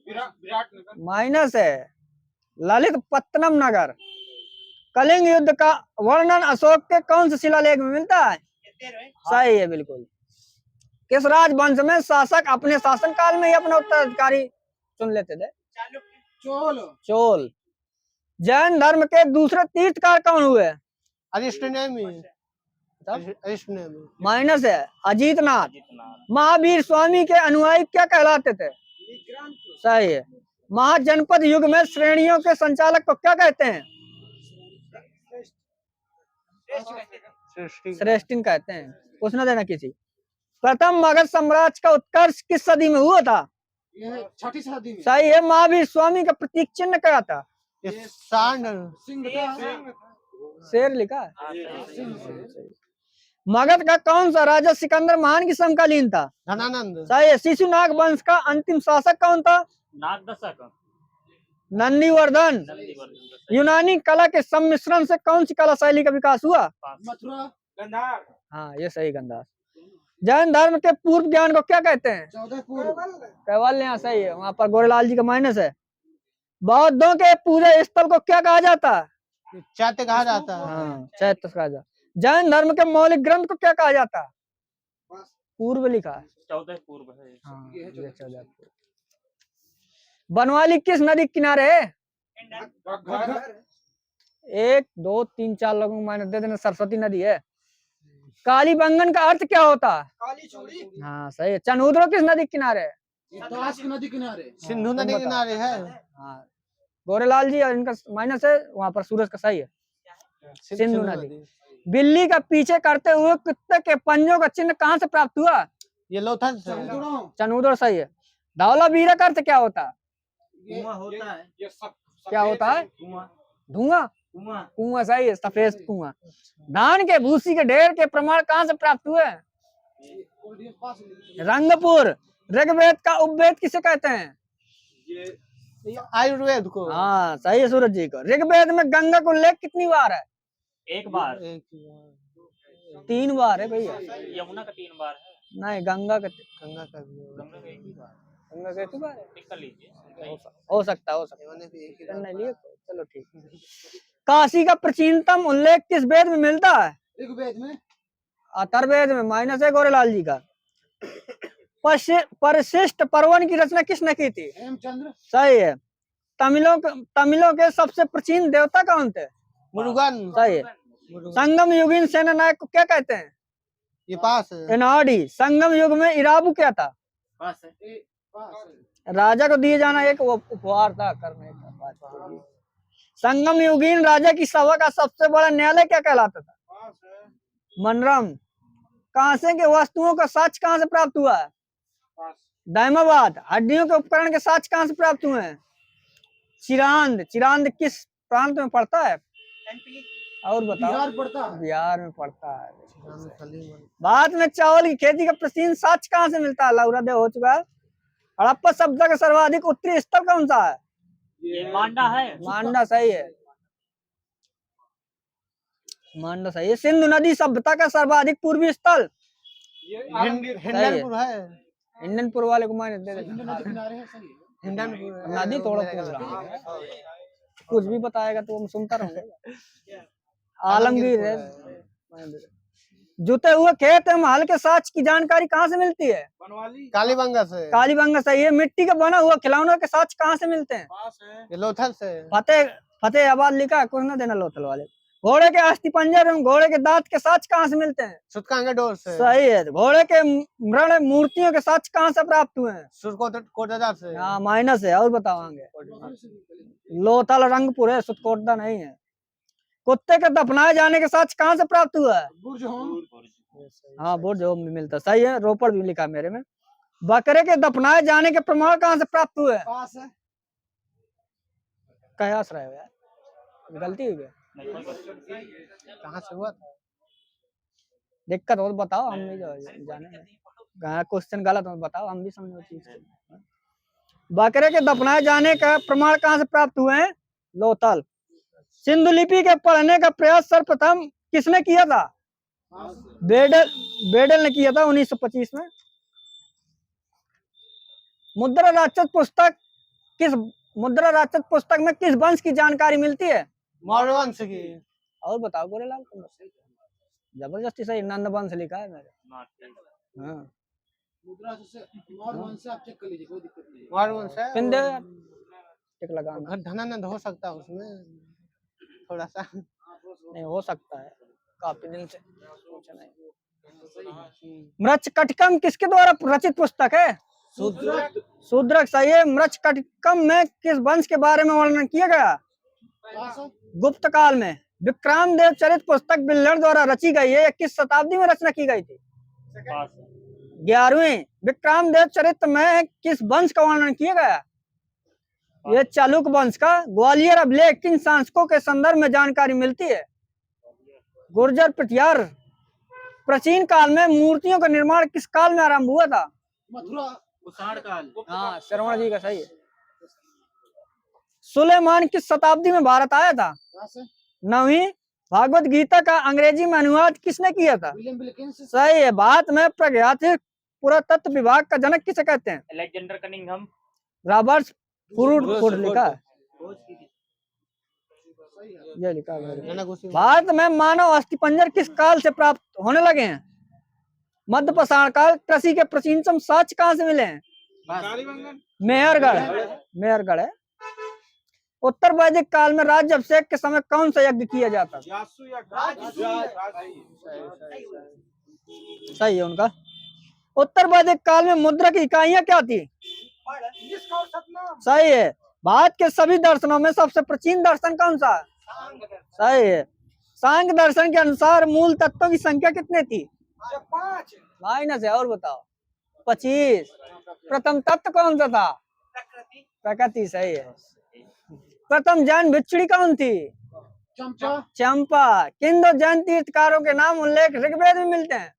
Speaker 5: विराट नगर।
Speaker 1: माइनस है, ललित पत्तनम नगर। कलिंग युद्ध का वर्णन अशोक के कौन से शिलालेख में मिलता है? सही है बिल्कुल। किस राजवंश में शासक अपने शासन काल में ही अपना उत्तराधिकारी चुन लेते थे? चोल। जैन धर्म के दूसरे तीर्थकार कौन हुए?
Speaker 2: अरिष्टनेमी। अरिष्टनेमी।
Speaker 1: माइनस है, अजीतनाथ। महावीर स्वामी के अनुयायी क्या कहलाते थे? सही है। महाजनपद युग में श्रेणियों के संचालक को क्या कहते हैं? श्रेष्ठिन कहते हैं। कुछ ना देना किसी। प्रथम मगध साम्राज्य का उत्कर्ष किस सदी में हुआ था?
Speaker 4: यह छठी सदी में।
Speaker 1: सही है। महावीर स्वामी का प्रतीक चिन्ह क्या था?
Speaker 2: ये सांड।
Speaker 4: सिंह था।
Speaker 1: शेर लिखा है। मगध का कौन सा राजा सिकंदर महान की समकालीन था?
Speaker 2: धनानंद।
Speaker 1: सही है। शिशुनाग वंश का अंतिम शासक कौन था?
Speaker 3: नागदशक।
Speaker 1: नंदीवर्धन। यूनानी कला के सम्मिश्रण से कौन सी कला शैली का विकास हुआ?
Speaker 4: मथुरा।
Speaker 5: गंधार।
Speaker 1: हाँ ये सही, गंधार। जैन धर्म के पूर्व ज्ञान को क्या कहते हैं?
Speaker 4: 14 पूर्व।
Speaker 1: कैवल्य। यहाँ सही है, वहां पर गोरेलाल जी का माइनस है। बौद्धों के पूजा स्थल को क्या कहा जाता है?
Speaker 2: चैत्य कहा जाता है।
Speaker 1: हाँ चैत्य कहा जाता। जैन धर्म के मौलिक ग्रंथ को क्या कहा जाता है? पूर्व लिखा है।
Speaker 3: 14 पूर्व है।
Speaker 1: हाँ, ये 14 पूर्व। बनवाली किस नदी के किनारे है?
Speaker 5: घग्घर।
Speaker 1: 1 2 3 4 लोगों को माइनस दे देना। सरस्वती नदी है। कालीबंगन का अर्थ क्या होता है?
Speaker 4: काली चूड़ी।
Speaker 1: हाँ सही है। चनूद्रो किस नदी के किनारे है?
Speaker 4: दास की नदी किनारे।
Speaker 2: सिंधु नदी के किनारे है।
Speaker 1: हाँ गोरेलाल जी और इनका माइनस है, वहां पर सूरज का सही है। सिंधु नदी। बिल्ली का पीछे करते हुए कुत्ते के पंजों का चिन्ह कहाँ से प्राप्त हुआ?
Speaker 2: ये लोथल से।
Speaker 1: चनूदर सही है। धौलावीरा का अर्थ क्या होता है?
Speaker 5: ये सब
Speaker 1: क्या होता है? धुआं। कुआं सही है, सफेद कुआं। धान के भूसी के ढेर के प्रमाण कहाँ से प्राप्त हुए? रंगपुर। ऋग्वेद का उपवेद किसे कहते हैं?
Speaker 2: ये आयुर्वेद को।
Speaker 1: हाँ सही है सूरज जी को। ऋग्वेद में गंगा का उल्लेख कितनी बार है?
Speaker 3: एक बार।
Speaker 1: 3 बार है भैया।
Speaker 3: यमुना का 3 बार है।
Speaker 1: नहीं गंगा का
Speaker 2: गंगा का भी है।
Speaker 3: गंगा का एक ही बार।
Speaker 1: गंगा का 1 बार है।
Speaker 3: टिक कर लीजिए।
Speaker 1: हो सकता है
Speaker 2: मैंने भी एक ही
Speaker 1: नहीं लिए चलो ठीक है। काशी का प्राचीनतम उल्लेख किस वेद में मिलता है?
Speaker 4: ऋग्वेद में।
Speaker 1: अथर्ववेद में। -1 गोरेलाल जी का। परिशिष्ट पर्वन की रचना किसने की थी?
Speaker 4: हेमचंद्र।
Speaker 1: सही है। तमिलों के सबसे प्राचीन देवता कौन थे?
Speaker 2: मुरुगन।
Speaker 1: सही है। संगम युगीन सेना नायक को क्या कहते हैं?
Speaker 2: ये पास है।
Speaker 1: एनाडी। संगम युग में इराबू क्या था?
Speaker 3: पास है।
Speaker 1: राजा को दिए जाना एक उपहार था करने का। संगम युगीन राजा की सभा का सबसे बड़ा न्यायालय क्या कहलाता था? मनरम। कांसे के वस्तुओं का साक्ष्य कहाँ से प्राप्त हुआ है? दायमाबाद। हड्डियों के उपकरण के साक्ष्य कहाँ से प्राप्त हुए हैं? चिरांद। चिरांद किस प्रांत में पड़ता है? और बताओ।
Speaker 4: बिहार पड़ता है।
Speaker 1: बिहार में पड़ता है। भारत में चावल की खेती का प्राचीन साक्ष्य कहाँ से मिलता है? लौरा दे हो चुका है। हड़प्पा सभ्यता का सर्वाधिक उत्तरी स्थल कौन सा है?
Speaker 3: ये मांडा है।
Speaker 1: मांडा सही है। मांडा सही है। सिंधु नदी सभ्यता का सर्वाधिक पूर्वी स्थल?
Speaker 2: हिंडनपुर है।
Speaker 1: हिंडनपुर वाले को माने दे
Speaker 4: हिंदू
Speaker 1: देना।
Speaker 4: नदी किनारे है, सही है।
Speaker 2: हिंडनपुर
Speaker 1: नदी थोड़ा पूछ रहा है। कुछ भी बताएगा तो हम सुनता रहूंगा। आलमगीर है। जुते हुए खेत एवं हल के साक्ष्य की जानकारी कहाँ से मिलती है?
Speaker 2: कालीबंगा से।
Speaker 1: कालीबंगा सही है। मिट्टी का बना हुआ खिलौनों के साक्ष्य कहाँ से मिलते हैं?
Speaker 2: ये लोथल से।
Speaker 1: फतेहाबाद लिखा है, कुछ ना देना लोथल वाले। घोड़े के अस्थिपंजर एवं घोड़े के दांत के साक्ष्य कहाँ से मिलते हैं?
Speaker 2: सुतकांगे डोर से।
Speaker 1: सही है। घोड़े के मृण मूर्तियों के साक्ष्य कहाँ से प्राप्त हुए हैं?
Speaker 2: सुरकोटदा से।
Speaker 1: हाँ माइनस है। और बताओ आगे। लोथल रंगपुर है, सुतकोटदा नहीं है। कुत्ते के दफनाए जाने के साक्ष्य कहाँ से प्राप्त हुआ है?
Speaker 4: बुर्ज होम।
Speaker 1: हाँ बुर्ज होम भी मिलता सही है। रोपड़ भी लिखा मेरे में। बकरे के दफनाए जाने के प्रमाण कहाँ से प्राप्त हुए?
Speaker 4: पास है।
Speaker 1: कयास रहे हो यार, गलती हो गई।
Speaker 2: कहाँ से हुआ था?
Speaker 1: दिक्कत हो तो बताओ, हम नहीं जाने में। क्वेश्चन गलत हो तो बताओ, हम भी समझो चीज। बकरे के दफनाए जाने का प्रमाण कहाँ से प्राप्त हुए हैं? लोथल। सिंधु लिपि के पढ़ने का प्रयास सर्वप्रथम किसने किया था? बेडल ने किया था 1925 में। मुद्रा राक्षस पुस्तक में किस वंश की जानकारी मिलती है?
Speaker 2: मौर्य वंश की।
Speaker 1: और बताओ गोरेलाल। जबरदस्ती सही। नंद वंश लिखा है मेरे। हाँ
Speaker 4: मुद्रा से मौर्य वंश से आप चेक कर लीजिए, कोई दिक्कत नहीं है।
Speaker 2: मौर्य वंश है।
Speaker 1: पिन दे यार, टिक लगाना।
Speaker 2: धनानंद हो सकता है उसमें थोड़ा सा।
Speaker 1: नहीं हो सकता है, काफी दिन से सोचा नहीं। मृच्छकटिकम किसके द्वारा रचित पुस्तक है? शूद्रक सही है। मृच्छकटिकम में किस वंश के बारे में वर्णन किया गया? गुप्त काल में। विक्रम देव चरित पुस्तक बिल्हड़ द्वारा रची गई है। 21 शताब्दी में रचना की गई थी। 11वीं। विक्रम देव चरित्र में किस वंश का वर्णन किया गया? ये चालुक्य वंश का। ग्वालियर अभिलेख किन शासकों के संदर्भ में जानकारी मिलती है? गुर्जर पटियार। प्राचीन काल में मूर्तियों का निर्माण किस काल में आरंभ हुआ था?
Speaker 4: मथुरा
Speaker 3: कुषाण काल।
Speaker 1: हाँ श्रवण जी का सही है। सुलेमान किस शताब्दी में भारत आया था? 9वीं। भागवत गीता का अंग्रेजी में अनुवाद किसने किया था?
Speaker 4: William Wilkins.
Speaker 1: सही है। भारत में प्रागैतिहासिक पुरातत्व विभाग का जनक किसे कहते हैं?
Speaker 3: Alexander Cunningham.
Speaker 1: रॉबर्ट फुड लिखा है। ये लिखा है मेरे। भारत में मानव अस्थिपंजर किस काल से प्राप्त होने लगे हैं? मध्य पाषाण काल। कृषि के प्राचीनतम साक्ष्य कहाँ से मिले हैं? मेहरगढ़ है। उत्तर वैदिक काल में राज्य अभिषेक के समय कौन सा यज्ञ किया जाता था? सही है उनका। उत्तर वैदिक काल में मुद्रा की इकाइयां क्या थी? सही है। भारत के सभी दर्शनों में सबसे प्राचीन दर्शन कौन सा है? सही है। सांख्य दर्शन के अनुसार मूल तत्वों की संख्या कितनी थी?
Speaker 4: 5
Speaker 1: माइनस है, और बताओ। 25। प्रथम तत्व कौन सा था? प्रकृति। सही है। प्रथम जैन भिक्षुणी कौन थी?
Speaker 4: चंपा
Speaker 1: चंपा। किन दो जैन तीर्थकारों के नाम उल्लेख ऋग्वेद में मिलते हैं?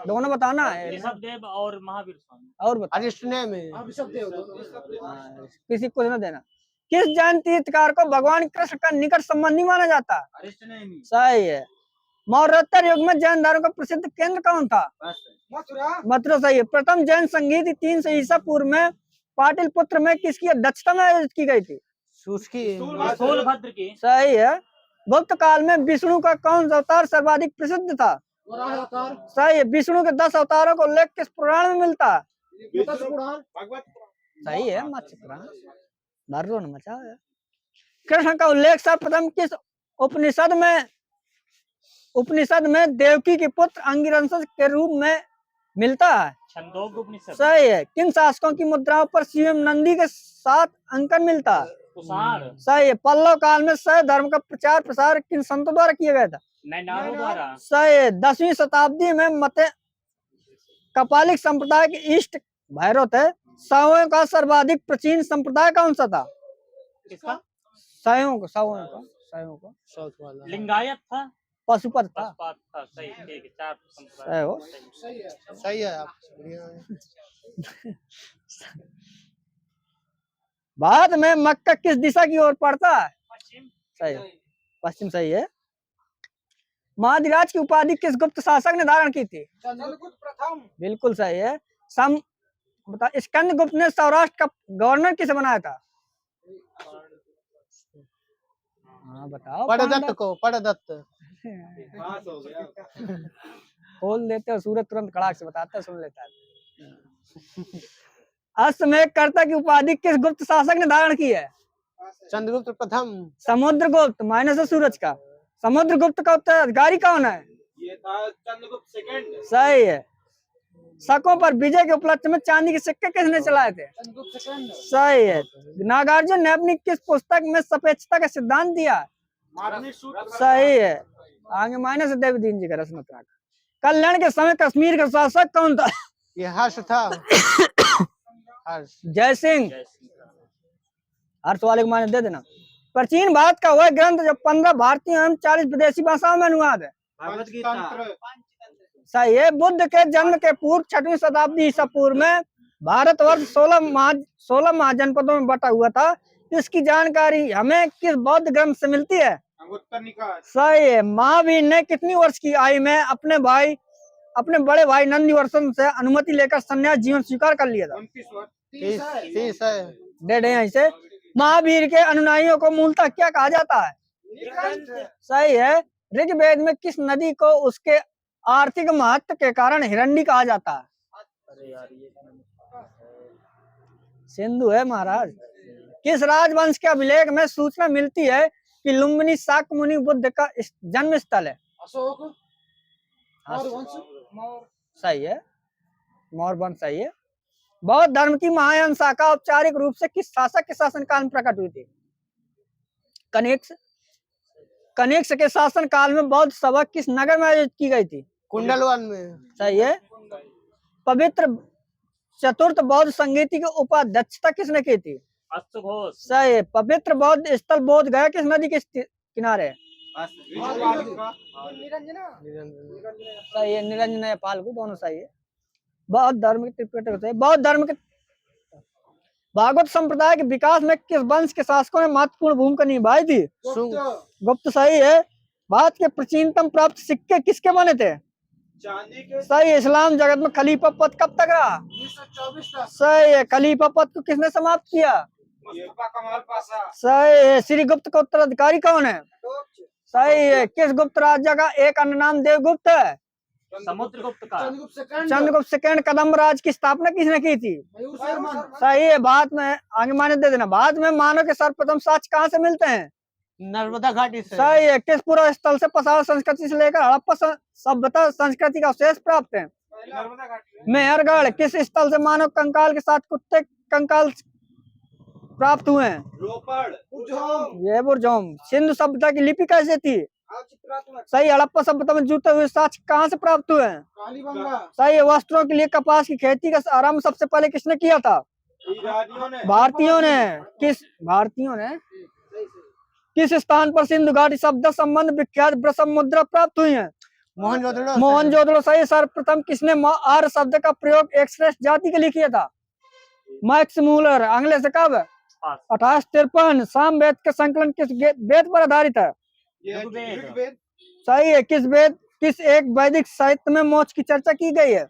Speaker 1: दोनों बताना है।
Speaker 3: ऋषभदेव और महावीर स्वामी।
Speaker 1: और बताओ।
Speaker 2: अरिष्टने में
Speaker 4: आप सब दे दो
Speaker 1: किसी को न देना। किस जैन तीर्थकार को भगवान कृष्ण का निकट संबंधी माना जाता है?
Speaker 5: अरिष्टनेमी।
Speaker 1: सही है। मौर्योत्तर युग में जैन धर्म का प्रसिद्ध केंद्र कौन था?
Speaker 4: मथुरा
Speaker 1: मथुरा। सही है। प्रथम जैन संगीत 300 ईसा पूर्व में पाटलिपुत्र में किसकी अध्यक्षता में आयोजित की गई थी?
Speaker 2: उसकी
Speaker 3: स्थूलभद्र की।
Speaker 1: सही है। गुप्त काल में विष्णु का कौन सा अवतार सर्वाधिक प्रसिद्ध था?
Speaker 4: वराह अवतार
Speaker 1: सही है। विष्णु के 10 अवतारों को उल्लेख किस पुराण में मिलता है?
Speaker 4: मत्स्य पुराण
Speaker 1: सही है। मत्स्य पुराण। धर्रो न मचा है। कृष्ण का उल्लेख सर्वप्रथम किस उपनिषद में देवकी के पुत्र अंगिरस के रूप में मिलता है?
Speaker 3: छंदोग्य उपनिषद।
Speaker 1: सही है। किन शासकों की मुद्राओं पर सीएम नंदी के साथ अंकन मिलता है?
Speaker 3: कुषाण।
Speaker 1: सही है। पल्लव काल में शैव धर्म का प्रचार प्रसार किन संतों द्वारा किया गया था?
Speaker 3: नैनारों द्वारा।
Speaker 1: सही है। 10वीं शताब्दी में मते कपालिक संप्रदाय के इष्ट भैरव थे। शैवों का सर्वाधिक प्राचीन संप्रदाय कौन सा था?
Speaker 3: किसका?
Speaker 1: शैवों का
Speaker 2: साउथ वाला
Speaker 3: लिंगायत था।
Speaker 1: पशुपत था।
Speaker 3: पशुपात था। सही। ठीक है। 4 संप्रदाय।
Speaker 1: शैव।
Speaker 4: सही है
Speaker 2: सही है आप बढ़िया है।
Speaker 1: भारत में मक्का किस दिशा की ओर पड़ता है?
Speaker 3: पश्चिम।
Speaker 1: सही है। पश्चिम। सही है। महाधिराज की उपाधि किस गुप्त शासक ने धारण की थी?
Speaker 4: चंद्रगुप्त प्रथम
Speaker 1: बिल्कुल सही है। बता, स्कंदगुप्त ने सौराष्ट्र का गवर्नर किसे बनाया था? हाँ बताओ।
Speaker 2: पड़दत्त
Speaker 5: पास हो गया।
Speaker 1: खोल देते और सूरज तुरंत कड़ाक से बताता है, सुन लेता है। अश्वमेध कर्ता की उपाधि किस गुप्त शासक ने धारण की है?
Speaker 2: चंद्रगुप्त प्रथम
Speaker 1: समुद्रगुप्त। माइनस है सूरज का। समुद्रगुप्त का उत्तराधिकारी कौन है?
Speaker 5: ये था चंद्रगुप्त सेकंड।
Speaker 1: सही है। शकों पर विजय के उपलक्ष्य में चांदी के सिक्के किसने चलाए थे?
Speaker 4: चंद्रगुप्त सेकंड
Speaker 1: सही है। नागार्जुन ने अपनी किस पुस्तक में सापेक्षता का सिद्धांत दिया? सही है। आगे माइनस देवी दीन जी का रत्नोत्तरा का। कल्याण के समय कश्मीर का शासक कौन था?
Speaker 2: ये हर्ष था। हर्ष
Speaker 1: जय सिंह। हर्ष वाले को माइनस दे देना। प्राचीन भारत का वह ग्रंथ जो 15 भारतीय एवं 40 विदेशी भाषाओं में अनुवाद है?
Speaker 5: भगवत गीता।
Speaker 1: सही है। बुद्ध के जन्म के पूर्व 6वीं शताब्दी ईसा पूर्व में भारतवर्ष 16 महाजनपदों में बटा हुआ था। इसकी जानकारी हमें किस बौद्ध ग्रंथ से मिलती है?
Speaker 5: अंगुत्तर निकाय।
Speaker 1: सही है। महावीर ने कितनी वर्ष की आयु में अपने बड़े भाई नंदीवर्षण से अनुमति लेकर संन्यास जीवन स्वीकार कर लिया था?
Speaker 5: 29 वर्ष।
Speaker 2: 30 है।
Speaker 1: डेढ़ है यहीं से। महावीर के अनुयायियों को मूलतः क्या कहा जाता है? सही है। ऋग्वेद में किस नदी को उसके आर्थिक महत्व के कारण हिरण्य कहा जाता है? सिंधु है महाराज। किस राजवंश के अभिलेख में सूचना मिलती है कि लुम्बिनी शाक्य मुनि बुद्ध का जन्म स्थल है?
Speaker 4: अशोक और वंश
Speaker 1: सही है। मौर्य वंश। सही है। बौद्ध धर्म की महायान शाखा औपचारिक रूप से किस शासक के शासनकाल में प्रकट हुई थी? कनिष्क के शासन काल में बौद्ध सभा किस नगर में आयोजित की गई थी?
Speaker 2: कुंडलवन में।
Speaker 1: सही है। पवित्र चतुर्थ बौद्ध संगीति की उपाध्यक्षता किसने की थी?
Speaker 3: अश्वघोष।
Speaker 1: सही है। पवित्र बौद्ध स्थल बोध गया किस नदी के किनारे?
Speaker 4: निरंजना
Speaker 1: सही है। निरंजन या फाल्गु दोनों सही है। बौद्ध धर्म के त्रिपिटक होते हैं। बौद्ध धर्म के भागवत संप्रदाय के विकास में किस वंश के शासकों ने महत्वपूर्ण भूमिका निभाई थी? गुप्त। सही है। भारत के प्राचीनतम प्राप्त सिक्के किसके बने थे?
Speaker 5: चांदी के।
Speaker 1: सही है। इस्लाम जगत में खलीफा पद कब तक रहा?
Speaker 4: 1924 तक
Speaker 1: सही है। खलीफा पद को किसने समाप्त किया?
Speaker 5: मुस्तफा कमाल पाशा।
Speaker 1: सही है। श्री गुप्त का उत्तराधिकारी कौन है? सही है। किस गुप्त राजा का एक अन्य नाम देवगुप्त है?
Speaker 3: समुद्रगुप्त का।
Speaker 4: चंद्रगुप्त सेकंड
Speaker 1: चंद्रगुप्त सेकंड कदम्ब राज की स्थापना किसने की थी?
Speaker 4: मयूर शर्मा
Speaker 1: सही है। भारत में आगे मान्यता दे देना। भारत में मानव के सर्वप्रथम साक्ष्य कहाँ से मिलते हैं?
Speaker 2: नर्मदा घाटी से।
Speaker 1: सही है। किस पूरा स्थल से पसाव संस्कृति से लेकर हड़प्पा सभ्यता संस्कृति का अवशेष प्राप्त है?
Speaker 5: नर्मदा घाटी।
Speaker 1: मेहरगढ़। किस स्थल से मानव कंकाल के साथ कुत्ते कंकाल प्राप्त हुए हैं?
Speaker 5: रोपड़।
Speaker 4: उज्जैन
Speaker 1: ये बुरजोम। सिंधु सभ्यता की लिपि कैसे थी? सही। हड़प्पा सभ्यता में जूते हुए साक्ष्य कहाँ से प्राप्त हुए हैं?
Speaker 4: कालीबंगा।
Speaker 1: सही है। वस्त्रों के लिए कपास की खेती का आरंभ सबसे पहले किसने किया था?
Speaker 5: ईरानियों ने।
Speaker 1: भारतीयों ने। भारतीयों ने किस स्थान पर सिंधु घाटी शब्द संबंध विख्यात ब्रसम मुद्रा प्राप्त हुई है?
Speaker 2: मोहनजोदड़ो।
Speaker 1: मोहनजोदड़ो। सही। सर्वप्रथम किसने आर्य शब्द का प्रयोग एक श्रेष्ठ जाति के लिए किया था? Max Muller. अंग्रेज से कब? 1853। सामवेद के संकलन किस वेद पर आधारित है?
Speaker 5: ये ऋग्वेद।
Speaker 1: सही है। किस एक वैदिक साहित्य में मोक्ष की चर्चा की गई है?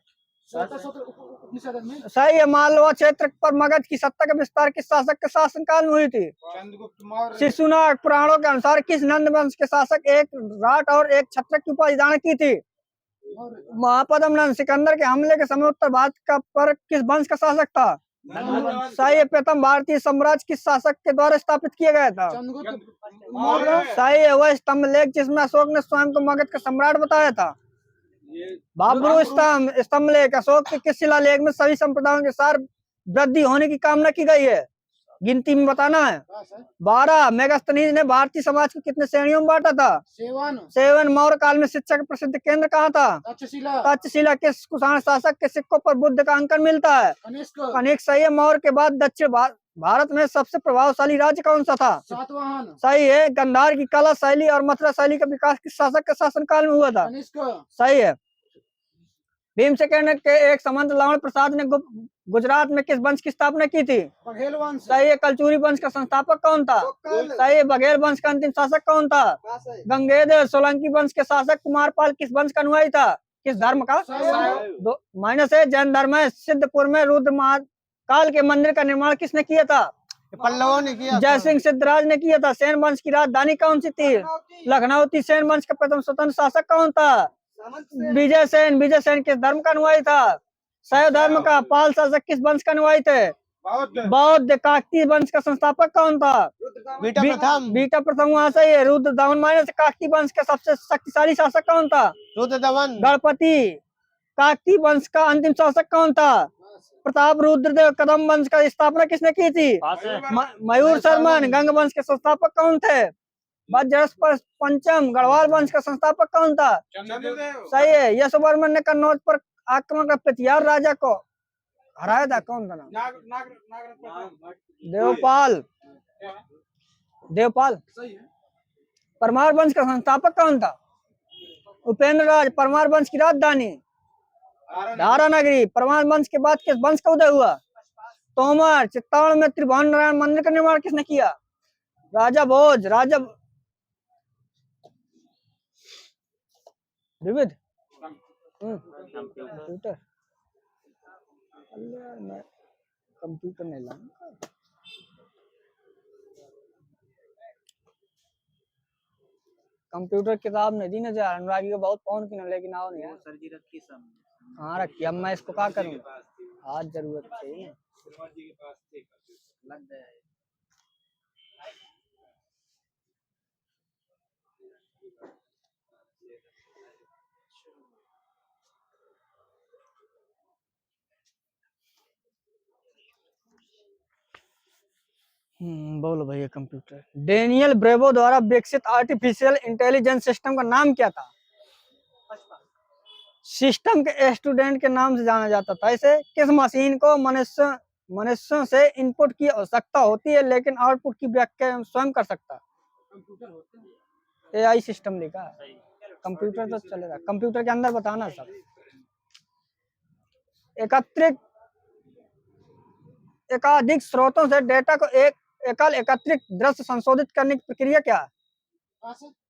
Speaker 4: उपनिषद में।
Speaker 1: सही है। मालवा क्षेत्र पर मगध की सत्ता का विस्तार किस शासक के शासनकाल में हुई थी?
Speaker 5: चंद्रगुप्त मौर्य।
Speaker 1: शिशुनाग। पुराणों के अनुसार किस नंद वंश के शासक एक राठ और एक छत्रक की उपाधि धारण की थी? महापद्म नंद। सिकंदर के हमले के समय उत्तर भारत का पर किस वंश का शासक था? सही है। प्रथम भारतीय साम्राज्य किस शासक के द्वारा स्थापित किया गया था?
Speaker 4: चंद्रगुप्त
Speaker 5: मौर्य।
Speaker 1: सही है। वह स्तंभ लेख जिसमें अशोक ने स्वयं को मगध का सम्राट बताया था? बाबरू स्तंभ लेख। अशोक के किस शिलालेख में सभी संप्रदायों के सार वृद्धि होने की कामना की गई है? गिनती में बताना है। 12। मेगास्थनीज ने भारतीय समाज को कितने श्रेणियों में बांटा था? सेवन। मौर्य काल में शिक्षा का प्रसिद्ध केंद्र कहाँ था? तक्षशिला। किस कुषाण शासक के सिक्कों पर बुद्ध का अंकन मिलता है? कनिष्क। सही है। मौर्य के बाद दक्षिण भारत में सबसे प्रभावशाली राज्य कौन सा था?
Speaker 4: सातवाहन।
Speaker 1: सही है। गंधार की कला शैली और मथुरा शैली का विकास किस शासक के शासनकाल में हुआ था? सही है। भीमसेन के एक संबंध लावण प्रसाद ने गुजरात में किस वंश की स्थापना की थी?
Speaker 4: बघेल वंश।
Speaker 1: सही है। कलचुरी वंश का संस्थापक कौन था? सही है। बघेल वंश का अंतिम शासक कौन था? गंगेद्र। सोलंकी वंश के शासक कुमारपाल किस वंश का अनुयायी था? किस धर्म का? माइनस है। जैन धर्म है। सिद्धपुर में रुद्र महाकाल के मंदिर का निर्माण किसने किया था?
Speaker 2: पल्लवों ने किया।
Speaker 1: जय सिंह सिद्धराज ने किया था। सेन वंश की राजधानी कौन सी थी? लखनऊ थी। सेन वंश का प्रथम स्वतंत्र शासक कौन था? विजय सेन। विजय सेन किस धर्म का अनुयायी था? शैव धर्म का। पाल शासक किस वंश का अनुयायी थे? बौद्ध। काकतीय वंश का संस्थापक कौन था? बीटा प्रथम। वहां से ये रुद्र दमन। माइनस काकतीय वंश का सबसे शक्तिशाली शासक कौन था?
Speaker 2: रुद्र दमन।
Speaker 1: गणपति। काकतीय वंश का अंतिम शासक कौन था? प्रताप रुद्रदेव। कदम वंश का स्थापना किसने की थी? मयूर शर्मन। गंग वंश के संस्थापक कौन थे? वज्रस पंचम। गढ़वाल वंश का संस्थापक कौन था? सही है। यशोवर्मन ने कन्नौज पर आक्रमण कर प्रतिहार राजा को हराया था। कौन था नाम? देवपाल। देवपाल। परमार वंश का संस्थापक कौन था? उपेंद्र राज। परमार वंश की राजधानी धारा नगरी। परमार वंश के बाद किस वंश का उदय हुआ? तोमर। चित्तौड़ में त्रिभुवन नारायण मंदिर का निर्माण किसने किया? राजा भोज। राजा विविध। कंप्यूटर। मैं कंप्यूटर नहीं लाऊंगा। कंप्यूटर किताब नहीं दी ना जा। अनुरागी को बहुत फोन की ना, लेकिन आओ नहीं यार। हाँ रखी। अब मैं इसको क्या करूँ? आज जरूरत चाहिए। लग गया। बोलो भैया। कंप्यूटर। डेनियल ब्रेवो द्वारा विकसित आर्टिफिशियल इंटेलिजेंस सिस्टम का नाम क्या था? सिस्टम के स्टूडेंट के नाम से जाना जाता था इसे। किस मशीन को मनुष्यों से इनपुट की आवश्यकता होती है लेकिन आउटपुट की व्याख्या स्वयं कर सकता है? एआई सिस्टम लिखा है। कंप्यूटर तो चलेगा। कंप्यूटर के अंदर बताना सब। एकाधिक स्रोतों से डेटा को एकल एकत्रित दृश्य संशोधित करने की प्रक्रिया क्या है?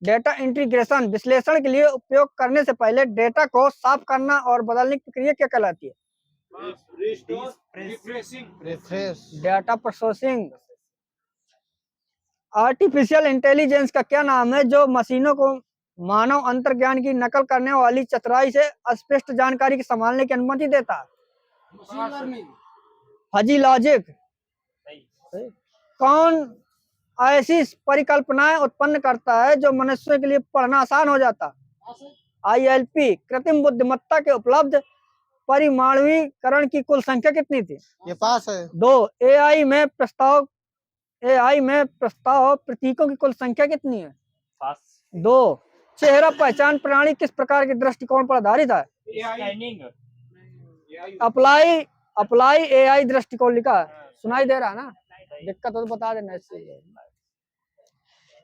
Speaker 1: Data integration. विश्लेषण के लिए उपयोग करने से पहले डेटा को साफ करना और बदलने की प्रक्रिया क्या कहलाती है? Data processing. आर्टिफिशियल इंटेलिजेंस का क्या नाम है जो मशीनों को मानव अंतर्ज्ञान की नकल करने वाली चतुराई से स्पष्ट जानकारी की संभालने की अनुमति देता है? Fuzzy logic. कौन ऐसी परिकल्पनाएं उत्पन्न करता है जो मनुष्यों के लिए पढ़ना आसान हो जाता? ILP। कृत्रिम बुद्धिमत्ता के उपलब्ध परिमाणीकरण की कुल संख्या कितनी थी?
Speaker 2: ये पास है।
Speaker 1: 2। AI में प्रस्ताव प्रतीकों की कुल संख्या कितनी है? 2। चेहरा पहचान प्रणाली किस प्रकार के दृष्टिकोण पर आधारित है?
Speaker 3: स्कैनिंग
Speaker 1: अप्लाई एआई दृष्टिकोण लिखा है, सुनाई दे रहा है ना? दिक्कत हो तो बता देना इससे।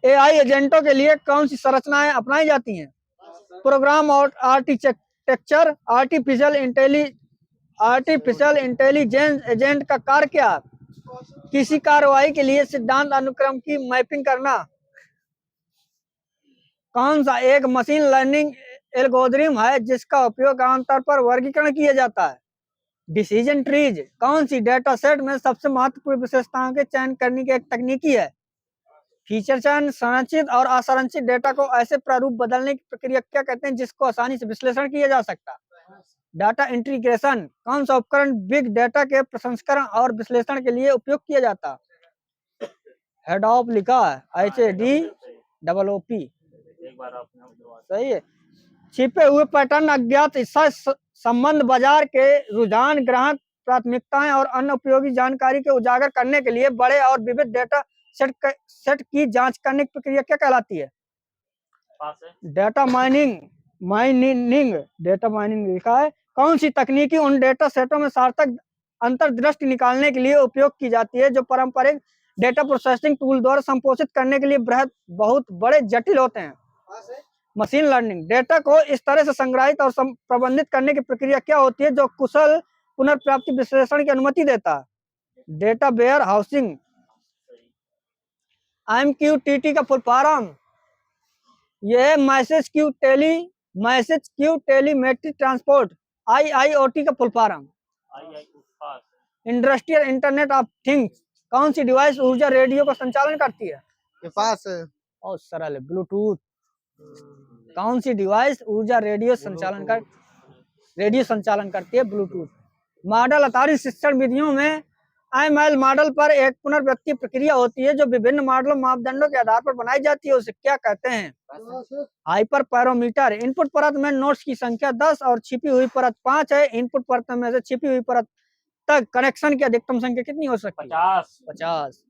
Speaker 1: एआई एजेंटों के लिए कौन सी संरचनाएं अपनाई जाती हैं? प्रोग्राम और आर्किटेक्चर। आर्टिफिशियल इंटेलिजेंस एजेंट का कार्य क्या है? किसी कार्रवाई के लिए सिद्धांत अनुक्रम की मैपिंग करना। कौन सा एक मशीन लर्निंग एल्गोरिथम है जिसका उपयोग आमतौर पर वर्गीकरण किया जाता है? Decision trees. कौन सी डेटा सेट में सबसे महत्वपूर्ण विशेषताओं के चयन करने की एक तकनीकी है? फीचर चयन। संरचित और असंरचित डेटा को ऐसे प्रारूप बदलने की प्रक्रिया क्या कहते हैं जिसको आसानी से विश्लेषण किया जा सकता है? Data integration. कौन सा उपकरण बिग डेटा के प्रसंस्करण और विश्लेषण के लिए उपयोग किया जाता है? हेडॉप लिखा है, HADOOP।
Speaker 3: एक बार आपने
Speaker 1: सही है। छिपे हुए पैटर्न, अज्ञात हिस्सा संबंध, बाजार के रुझान, ग्राहक प्राथमिकताएं और अन्य उपयोगी जानकारी के उजागर करने के लिए बड़े और विविध डेटा सेट की जांच करने की प्रक्रिया क्या कहलाती है?
Speaker 3: पास है।
Speaker 1: डेटा माइनिंग लिखा है। कौन सी तकनीकी उन डेटा सेटों में सार्थक अंतर्दृष्टि निकालने के लिए उपयोग की जाती है जो पारंपरिक डेटा प्रोसेसिंग टूल द्वारा संपोषित करने के लिए बहुत बड़े जटिल होते हैं? Machine learning. डेटा को इस तरह से संग्रहित और प्रबंधित करने की प्रक्रिया क्या होती है जो कुशल पुनर्प्राप्ति विश्लेषण की अनुमति देता है? Data warehousing. MQTT का फुल फॉर्म यह message queue telemetric transport. IIoT का फुल फॉर्म
Speaker 3: पास
Speaker 1: इंडस्ट्रियल इंटरनेट ऑफ थिंग्स। कौन सी डिवाइस ऊर्जा रेडियो का संचालन करती है?
Speaker 2: के पास है।
Speaker 1: और सरल है, ब्लूटूथ। कौन सी डिवाइस ऊर्जा रेडियो संचालन करती है? ब्लूटूथ। मॉडल आधारित शिक्षण विधियों में ML मॉडल पर एक पुनरावृत्ति प्रक्रिया होती है जो विभिन्न मॉडलों मापदंडों के आधार पर बनाई जाती है, उसे क्या कहते हैं? Hyper parameter. इनपुट परत में नोड्स की संख्या 10 और छिपी हुई परत 5 है। इनपुट परत में से छिपी हुई परत तक कनेक्शन की अधिकतम संख्या कितनी हो सकती है? 50।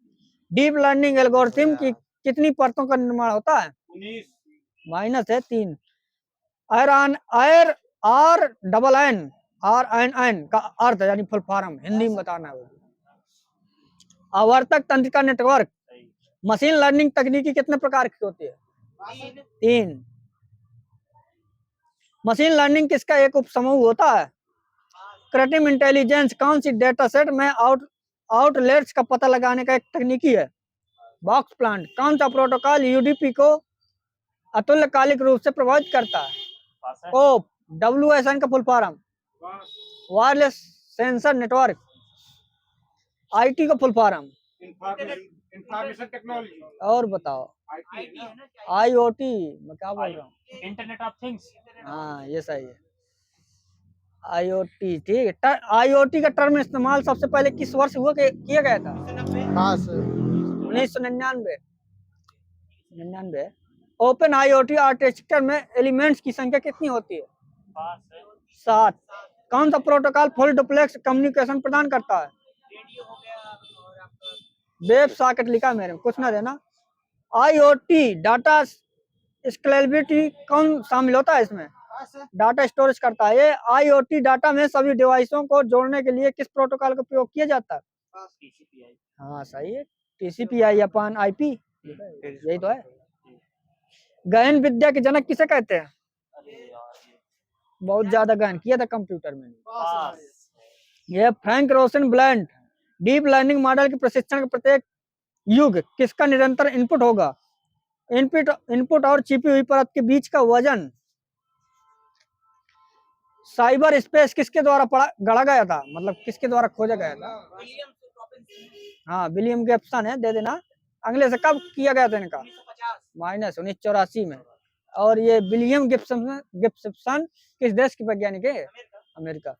Speaker 1: डीप लर्निंग एल्गोरिथम की कितनी परतों का निर्माण होता है?
Speaker 5: 19
Speaker 1: है 3। RNN का अर्थ यानी फुल फॉर्म हिंदी में बताना है। आवर्तक तंत्र का नेटवर्क। मशीन लर्निंग तकनीकी कितने प्रकार की होती है? 3। मशीन लर्निंग किसका एक उपसमूह होता है? कृत्रिम इंटेलिजेंस। कौन सी डेटा सेट में आउटलेट्स का पता लगाने का एक तकनीकी है? Box plant. कौन सा प्रोटोकॉल UDP को अतुल्यकालिक रूप से प्रभावित करता है? COAP। WSN का full form wireless sensor network. IT का फुल फॉर्म
Speaker 5: इंफॉर्मेशन टेक्नोलॉजी।
Speaker 1: और बताओ। IoT मैं क्या बोल रहा हूँ?
Speaker 3: Internet of things.
Speaker 1: हाँ ये सही है। IoT ठीक है। IoT का टर्म इस्तेमाल सबसे पहले किस वर्ष किया गया था?
Speaker 2: पास है।
Speaker 1: 1999। ओपन IoT आर्किटेक्चर में एलिमेंट्स की संख्या कितनी होती है? 7। कौन सा प्रोटोकॉल फुल डुप्लेक्स कम्युनिकेशन प्रदान करता है? वेब सॉकेट लिखा मेरे में, कुछ ना देना। IoT डाटा स्केलेबिलिटी कौन शामिल होता है इसमें? डाटा स्टोरेज करता है। ये IoT डाटा में सभी डिवाइसों को जोड़ने के लिए किस प्रोटोकॉल का उपयोग किया जाता है? हाँ सही है, TCP/IP यही तो है। गहन विद्या के जनक किसे कहते हैं? बहुत ज्यादा गहन किया था कंप्यूटर में। यह Frank Rosenblatt. Deep learning model के प्रशिक्षण का प्रत्येक युग किसका निरंतर इनपुट होगा? इनपुट और छिपी हुई परत के बीच का वजन। साइबर स्पेस किसके द्वारा गढ़ा गया था, मतलब किसके द्वारा खोजा गया था? हाँ विलियम गिब्सन है, दे देना। अगले से कब किया गया था इनका? -1984 में। और ये विलियम गिब्सन किस देश के वैज्ञानिक है? अमेरिका।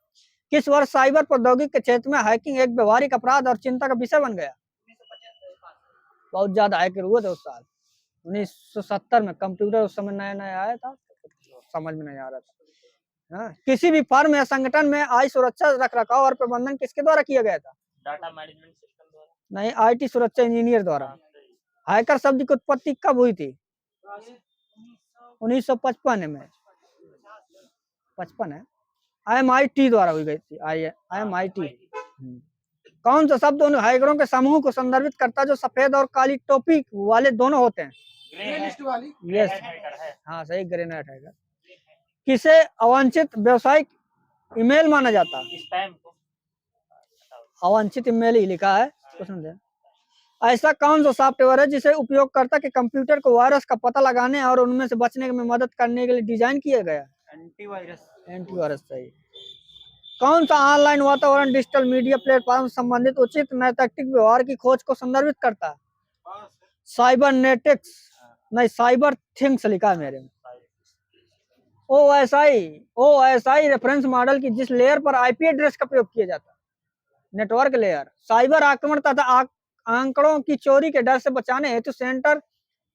Speaker 1: किस वर्ष साइबर प्रौद्योगिकी के क्षेत्र में हैकिंग एक व्यवहारिक अपराध और चिंता का विषय बन गया? बहुत ज्यादा हैकर हुए थे उस साल 1970 में। कंप्यूटर उस समय नया नया आया था, समझ में नहीं आ रहा था। हाँ? किसी भी फर्म या संगठन में AI सुरक्षा रखरखाव और प्रबंधन किसके द्वारा किया गया था?
Speaker 3: डाटा मैनेजमेंट सिस्टम द्वारा।
Speaker 1: नहीं, IT सुरक्षा इंजीनियर द्वारा। हैकर शब्द की उत्पत्ति कब हुई थी? 1955 में 55 है, IMIT द्वारा हुई गई थी। IMIT। कौन सा शब्द उन हाइकरों के समूह को संदर्भित करता है जो सफेद और काली टोपी वाले दोनों होते हैं?
Speaker 3: ग्रे
Speaker 4: लिस्ट वाली
Speaker 1: यस,
Speaker 3: है।
Speaker 1: हाँ सही, ग्रेनाइट है। किसे अवांछित व्यावसायिक ईमेल माना जाता है?
Speaker 3: स्पैम को
Speaker 1: अवांछित ईमेल ही लिखा है क्वेश्चन दे। ऐसा कौन सा सॉफ्टवेयर है जिसे उपयोगकर्ता के कंप्यूटर को वायरस का पता लगाने और उनमें से बचने में मदद करने के लिए डिजाइन किया गया? एंटीवायरस सही। कौन सा ऑनलाइन वातावरण डिजिटल मीडिया प्लेटफॉर्म से संबंधित उचित नैतिक व्यवहार की खोज को संदर्भित करता है? साइबरनेटिक्स नहीं, साइबर थिंग्स लिखा है मेरे में। OSI रेफरेंस मॉडल की जिस लेयर पर IP एड्रेस का प्रयोग किया जाता है? Network layer. साइबर आक्रमण तथा आंकड़ों की चोरी के डर से बचाने हेतु centre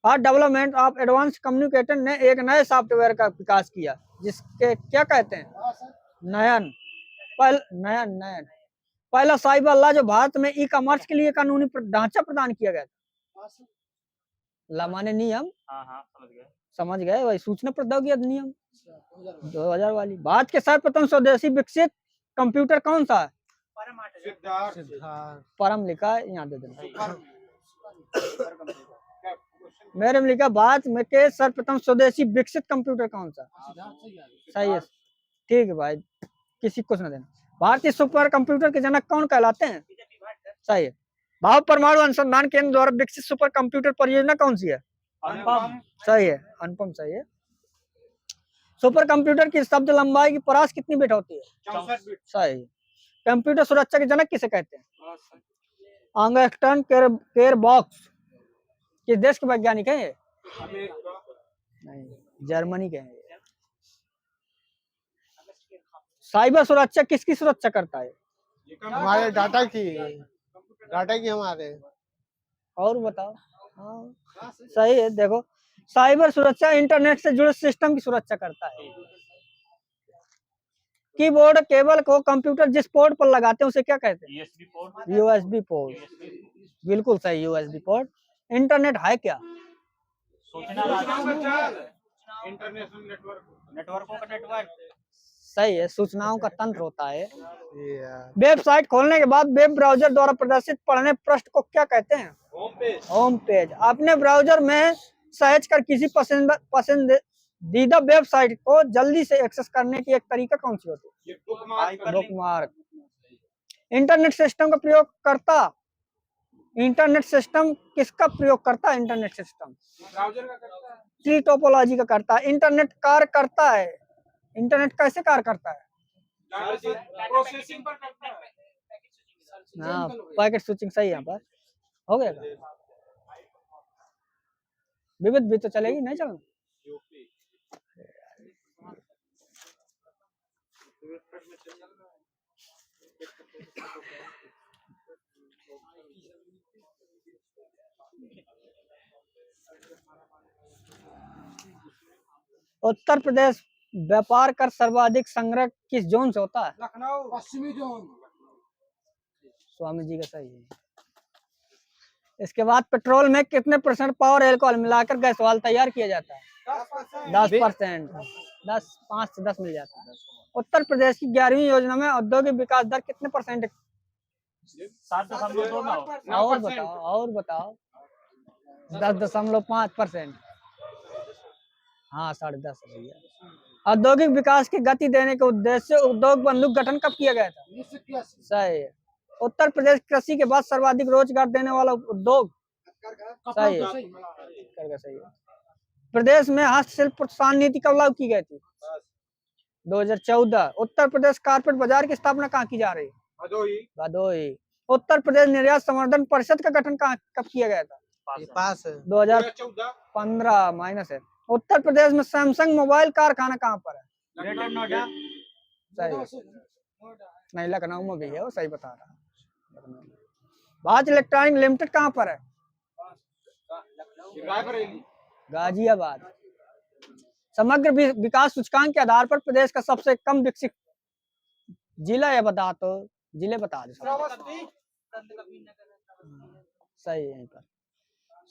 Speaker 1: for development of advance communication ने एक नए सॉफ्टवेयर का विकास किया जिसके क्या कहते हैं? नयन। पहला साइबर लॉ जो भारत में ई-कॉमर्स के लिए कानूनी ढांचा प्रदान किया गया था। ला माने नियम,
Speaker 3: हाँ
Speaker 1: समझ गए वही, सूचना प्रौद्योगिकी अधिनियम 2000 वाली। भारत के सर्वप्रथम स्वदेशी विकसित कंप्यूटर कौन सा है?
Speaker 2: सिद्धार्थ
Speaker 1: परम लिखा है, यहाँ दे देना। मेरे में लिखा भारत में के सर्वप्रथम स्वदेशी विकसित कंप्यूटर कौन सा? सही है, ठीक है भाई, किसी को न देना। भारतीय सुपर कंप्यूटर के जनक कौन कहलाते हैं? सही है। भाव परमाणु अनुसंधान केंद्र द्वारा विकसित सुपर कंप्यूटर परियोजना कौन सी है?
Speaker 3: अनुपम।
Speaker 1: सही है, अनुपम सही है। सुपर कंप्यूटर की शब्द लंबाई की परास कितनी बिट होती है?
Speaker 5: 64 बिट।
Speaker 1: सही। कंप्यूटर सुरक्षा के जनक किसे कहते हैं? एंगस्टर्न केरबॉक्स किस देश के वैज्ञानिक हैं ये? नहीं, जर्मनी के हैं। साइबर सुरक्षा किसकी सुरक्षा करता है?
Speaker 2: हमारे डाटा की हमारे।
Speaker 1: और बताओ। हाँ सही है। देखो, साइबर सुरक्षा इंटरनेट से जुड़े सिस्टम की सुरक्षा करता है। कीबोर्ड केबल को कंप्यूटर जिस पोर्ट पर लगाते हैं उसे क्या कहते हैं? USB port. बिल्कुल सही, USB पोर्ट। इंटरनेट है क्या?
Speaker 5: इंटरनेशनल
Speaker 3: नेटवर्कों का नेटवर्क।
Speaker 1: सही है, सूचनाओं का तंत्र होता है। वेबसाइट खोलने के बाद वेब ब्राउजर द्वारा प्रदर्शित पढ़ने पृष्ठ को क्या कहते हैं? Home page. अपने ब्राउजर में सर्च कर किसी पसंदीदा वेबसाइट को जल्दी से एक्सेस करने की एक तरीका कौन सी होती है? बुकमार्क। इंटरनेट सिस्टम का प्रयोग करता, इंटरनेट सिस्टम किसका प्रयोग करता है? इंटरनेट सिस्टम
Speaker 5: ब्राउज़र का करता है।
Speaker 1: ट्री टोपोलॉजी का करता है। इंटरनेट कार्य करता है, इंटरनेट कैसे कार्य करता है?
Speaker 5: प्रोसेसिंग पर करता है।
Speaker 1: हाँ, पैकेट स्विचिंग सही है। यहाँ पर हो गया क्या? विविध भी तो चलेगी, नहीं चलना? उत्तर प्रदेश व्यापार कर सर्वाधिक संग्रह किस जोन से होता है?
Speaker 5: लखनऊ
Speaker 4: पश्चिमी जोन।
Speaker 1: स्वामी जी का सही है। इसके बाद पेट्रोल में कितने % पावर एल्कोहल मिलाकर गैस वाल तैयार किया जाता है? 10%। 5 से 10 मिल जाता है। उत्तर प्रदेश की 11वीं योजना में औद्योगिक विकास दर कितने %?
Speaker 3: 7.2।
Speaker 1: और बताओ 10.5%। हाँ 10.5 भैया। औद्योगिक विकास की गति देने के उद्देश्य से उद्योग बंधु गठन कब किया गया था?
Speaker 4: 1981।
Speaker 1: सही है। उत्तर प्रदेश कृषि के बाद सर्वाधिक रोजगार देने वाला उद्योग? सही है, करगा सही है। प्रदेश में हस्तशिल्प प्रोत्साहन नीति कब लागू की गई थी? 2014। उत्तर प्रदेश कारपेट बाजार की स्थापना कहाँ की जा रही है? भदोही। उत्तर प्रदेश निर्यात संवर्धन परिषद का गठन कब किया गया था?
Speaker 2: पास
Speaker 1: 2015 माइनस है। उत्तर प्रदेश में सैमसंग मोबाइल कारखाना कहाँ पर है?
Speaker 3: ग्रेटर नोएडा।
Speaker 1: सही है। नहीं, लखनऊ में भी है, वो सही बता रहा। भारत इलेक्ट्रॉनिक लिमिटेड कहाँ पर है? गाजियाबाद। समग्र विकास सूचकांक के आधार पर प्रदेश का सबसे कम विकसित जिला या बता तो जिले बता दे। सही है, यहीं पर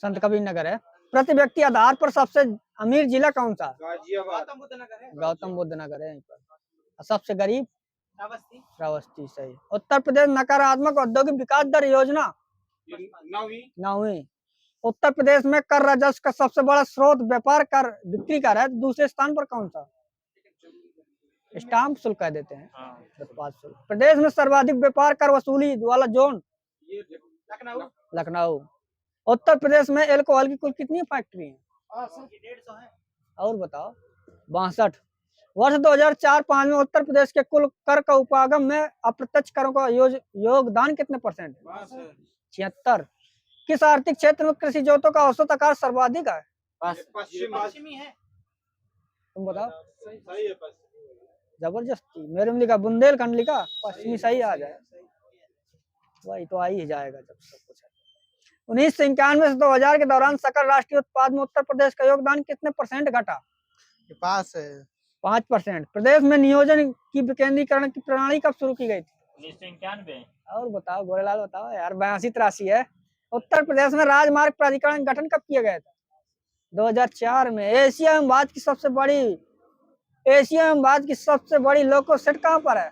Speaker 1: संत कबीर नगर है। प्रति व्यक्ति आधार पर सबसे अमीर जिला कौन सा?
Speaker 5: गाजियाबाद।
Speaker 1: गौतम बुद्ध नगर है यहीं पर। और सबसे गरीब? श्रावस्ती। सही। उत्तर प्रदेश नकारात्मक औद्योगिक विकास दर योजना?
Speaker 5: 9वीं।
Speaker 1: उत्तर प्रदेश में कर राजस्व का सबसे बड़ा स्रोत व्यापार कर बिक्री कर है, दूसरे स्थान पर कौन सा? स्टाम्प शुल्क कह देते हैं। उत्पाद शुल्क। प्रदेश में सर्वाधिक व्यापार कर वसूली वाला जोन? लखनऊ। उत्तर प्रदेश में एल्कोहल की कुल कितनी फैक्ट्री है?
Speaker 3: 150 है।
Speaker 1: और बताओ। 62। वर्ष 2004-5 में उत्तर प्रदेश के कुल कर का उपागम में अप्रत्यक्ष करों का योगदान कितने परसेंट है? 76। किस आर्थिक क्षेत्र में कृषि जोतों का औसत आकार सर्वाधिक है?
Speaker 3: पश्चिमी है।
Speaker 1: तुम बताओ।
Speaker 5: सही है पश्चिमी।
Speaker 1: जबरदस्ती मेरे में लिखा बुंदेलखंड, लिखा पश्चिमी। सही आ जाए, वही तो आ ही जाएगा जब सब कुछ है। 1991 से 2000 के दौरान सकल राष्ट्रीय उत्पाद में उत्तर प्रदेश का योगदान कितने परसेंट घटा?
Speaker 2: ये पास है।
Speaker 1: 5%। प्रदेश में नियोजन की विकेंद्रीकरण की प्रणाली कब शुरू की गई थी?
Speaker 3: 1991।
Speaker 1: और बताओ गोरेलाल, बताओ यार। 82-83 है। उत्तर प्रदेश में राजमार्ग प्राधिकरण गठन कब किया गया था? 2004 में। एशिया एवं भारत की सबसे बड़ी लोको सेट कहाँ पर है?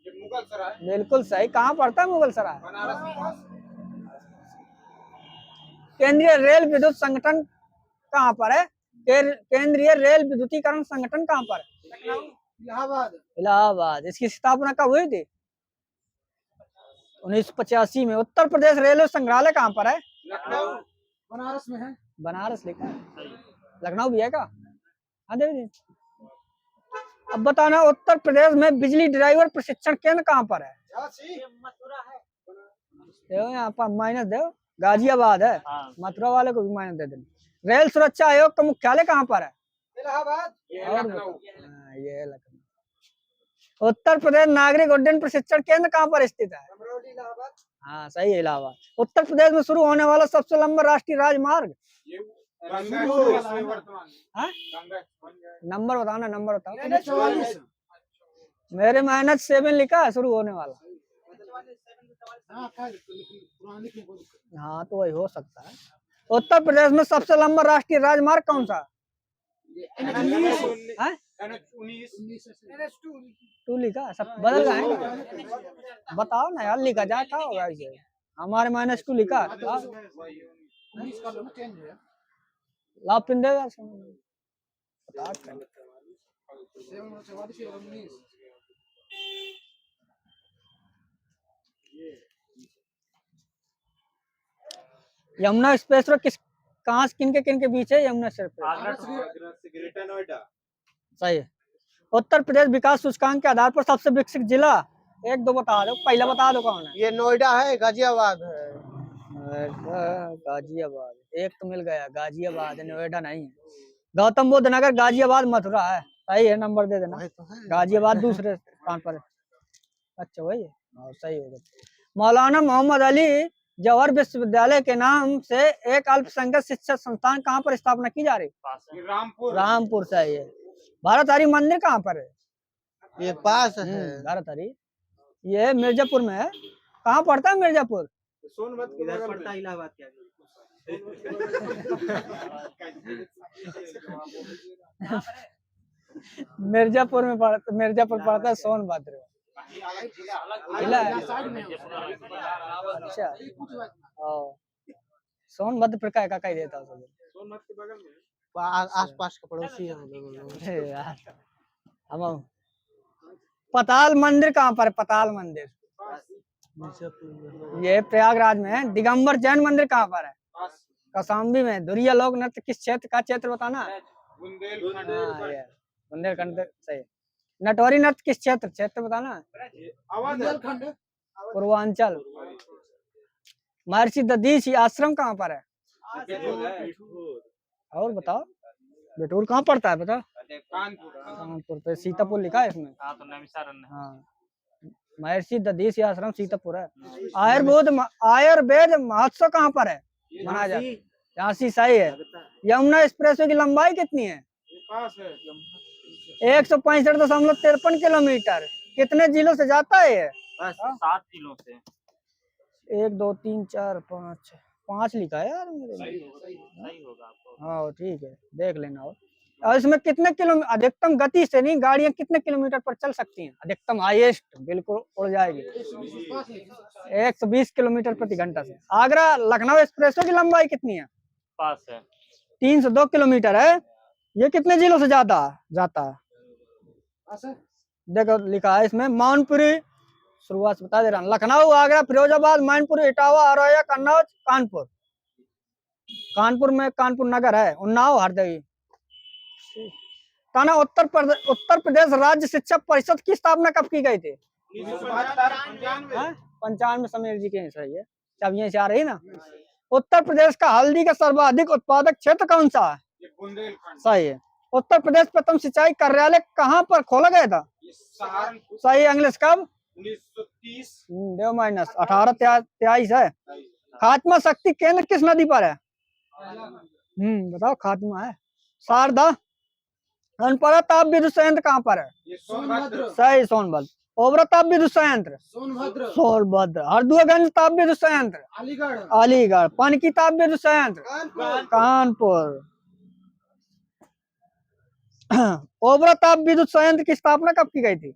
Speaker 5: मुगल सराय।
Speaker 1: बिल्कुल सही। कहाँ पड़ता है मुगल सराय?
Speaker 5: बनारस में।
Speaker 1: केंद्रीय रेल विद्युत संगठन कहाँ पर है? केंद्रीय रेल विद्युतीकरण संगठन कहाँ पर है?
Speaker 4: इलाहाबाद।
Speaker 1: इलाहाबाद। इसकी स्थापना कब हुई थी? 1985 में। उत्तर प्रदेश रेलवे संग्रहालय कहाँ पर है?
Speaker 5: लखनऊ।
Speaker 4: बनारस में है।
Speaker 1: बनारस लिखा है। लखनऊ भी है का? हाँ देवी। अब बताना, उत्तर प्रदेश में बिजली ड्राइवर प्रशिक्षण केंद्र कहाँ पर है?
Speaker 3: मथुरा है।
Speaker 1: देखो यहाँ पर माइनस दो। गाजियाबाद है।
Speaker 3: हाँ।
Speaker 1: मथुरा वाले को भी माइनस दे देना। रेल सुरक्षा आयोग का मुख्यालय कहाँ पर है?
Speaker 4: इलाहाबाद।
Speaker 1: और हाँ, ये है लखनऊ। उत्तर प्रदेश नागरिक उड्डयन प्रशिक्षण केंद्र कहाँ पर स्थित है?
Speaker 4: अमरोली इलाहाबाद।
Speaker 1: हाँ सही है, इलाहाबाद। उत्तर प्रदेश में शुरू होने वाला सबसे लंबा राष्ट्रीय राजमार्ग?
Speaker 5: गंगा एक्सप्रेस वे वर्तमान।
Speaker 1: हाँ?
Speaker 5: गंगा
Speaker 1: नंबर बताना, नंबर बताओ।
Speaker 4: NH44।
Speaker 1: मेरे माइनस 7 लिखा है शुरू होने वाला।
Speaker 4: हाँ क्या पुरानी लिखने को दिक्कत।
Speaker 1: हाँ तो वही हो सकता है। उत्तर प्रदेश में सबसे लंबा राष्ट्रीय राजमार्ग कौन सा? हाँ?
Speaker 4: NH2।
Speaker 1: 2 लिखा, सब बदल गए हैं। बताओ ना यार, लिखा जाए क्या होगा इसे? हमारे -2 लिखा।
Speaker 4: 19 का लोग चेंज है।
Speaker 1: लाभ पिन देगा।
Speaker 4: 744 और 19।
Speaker 1: यमुना एक्सप्रेस रोड कहाँ से किन के बीच है? यमुना एक्सप्रेस।
Speaker 5: आगरा से ग्रेटर नोएडा।
Speaker 1: सही है। उत्तर प्रदेश विकास सूचकांक के आधार पर सबसे विकसित जिला? 1-2 बता दो, पहला बता दो कौन है?
Speaker 2: ये नोएडा है, गाजियाबाद है।
Speaker 1: गाजियाबाद। एक तो मिल गया, गाजियाबाद है, नोएडा नहीं है। गौतम बुद्ध नगर, गाजियाबाद, मथुरा है। सही है, नंबर दे देना।
Speaker 2: वही तो है।
Speaker 1: गाजियाबाद दूसरे स्थान पर है। अच्छा वही है। हाँ, सही हो गया। मौलाना मोहम्मद अली जौहर विश्वविद्यालय के नाम से एक अल्पसंख्यक शिक्षा संस्थान कहाँ पर स्थापना की जा रही?
Speaker 5: रामपुर।
Speaker 1: रामपुर। सही है। भारत हरि मंदिर कहाँ पर है?
Speaker 2: ये पास है।
Speaker 1: भारत हरि, ये मिर्जापुर में है। कहाँ पड़ता है मिर्जापुर?
Speaker 5: सोनभद्र के बगल में।
Speaker 3: इलाहाबाद क्या?
Speaker 1: मिर्जापुर में पड़ता, मिर्जापुर पड़ता है सोनभद्र जिला है।
Speaker 4: साइड में
Speaker 1: अच्छा। सोनभद्र पर का ही देता है।
Speaker 5: सोनभद्र के बगल में।
Speaker 2: आस पास के पड़ोसी हैं हम लोग।
Speaker 1: अरे यार, हम पताल मंदिर कहाँ पर है? पताल मंदिर ये प्रयागराज में है। दिगंबर जैन मंदिर कहाँ पर है? कौशाम्बी में। धुरिया लोक नृत्य किस क्षेत्र का? क्षेत्र बताना।
Speaker 5: बुंदेलखंड।
Speaker 1: हाँ, ये बुंदेलखंड सही। नटवरी नृत्य किस क्षेत्र बताना।
Speaker 5: अवध।
Speaker 4: बुंदेलखंड।
Speaker 1: पूर्वांचल। महर्षि दधीचि आश्रम कहाँ पर है? और बताओ। बेटूर कहाँ पड़ता है बता? कानपुर पे। सीतापुर लिखा है इसमें। हाँ, महर्षि दधीचि आश्रम सीतापुर है। आयुर्वेद महोत्सव कहाँ पर है मनाया जाता है? झांसी। सही है। यमुना एक्सप्रेसवे की लंबाई कितनी है? 165.53 किलोमीटर। कितने जिलों से जाता है ये?
Speaker 3: 7 जिलों से।
Speaker 1: 1 2 3 4 5 5 लिखा है यार मेरे में।
Speaker 3: सही होगा आपको।
Speaker 1: हाँ ठीक है, देख लेना। और इसमें कितने किलो अधिकतम गति से नहीं, गाड़ियां कितने किलोमीटर पर चल सकती हैं? अधिकतम हाईएस्ट बिल्कुल उड़ जाएगी 120 किलोमीटर प्रति घंटा से। आगरा लखनऊ एक्सप्रेसवे की लंबाई कितनी है?
Speaker 3: पास है
Speaker 1: 302 किलोमीटर है। ये कितने जिलों से जाता है? देखो लिखा है इसमें मानपुरी, शुरुआत से बता दे रहा हूँ, लखनऊ, आगरा, फिरोजाबाद, मैनपुरी, इटावा, औरैया, कन्नौज, कानपुर। कानपुर में कानपुर नगर है, उन्नाव, हरदोई। ताना उत्तर प्रदेश राज्य शिक्षा परिषद की स्थापना कब की गई थी? 95 समीर जी के सही है, जब यहीं से आ रही ना। उत्तर प्रदेश का हल्दी का सर्वाधिक उत्पादक क्षेत्र कौन सा है? सही है। उत्तर प्रदेश प्रथम सिंचाई कार्यालय कहाँ पर खोला गया था? सही है। इंग्लिश कब?
Speaker 5: 1930।
Speaker 1: देव माइनस 1823 है। खात्मा शक्ति केंद्र किस नदी पर है? बताओ, खात्मा है शारदा। अनपरा ताप विद्युत संयंत्र कहाँ पर है?
Speaker 5: सोनभद्र।
Speaker 1: सही, सोनभद्र। ओबरा ताप विद्युत संयंत्र सोनभद्र। हरदुआगंज ताप विद्युत संयंत्र अलीगढ़। पानकी ताप विद्युत संयंत्र कानपुर। ओबरा ताप विद्युत संयंत्र की स्थापना कब की गई थी?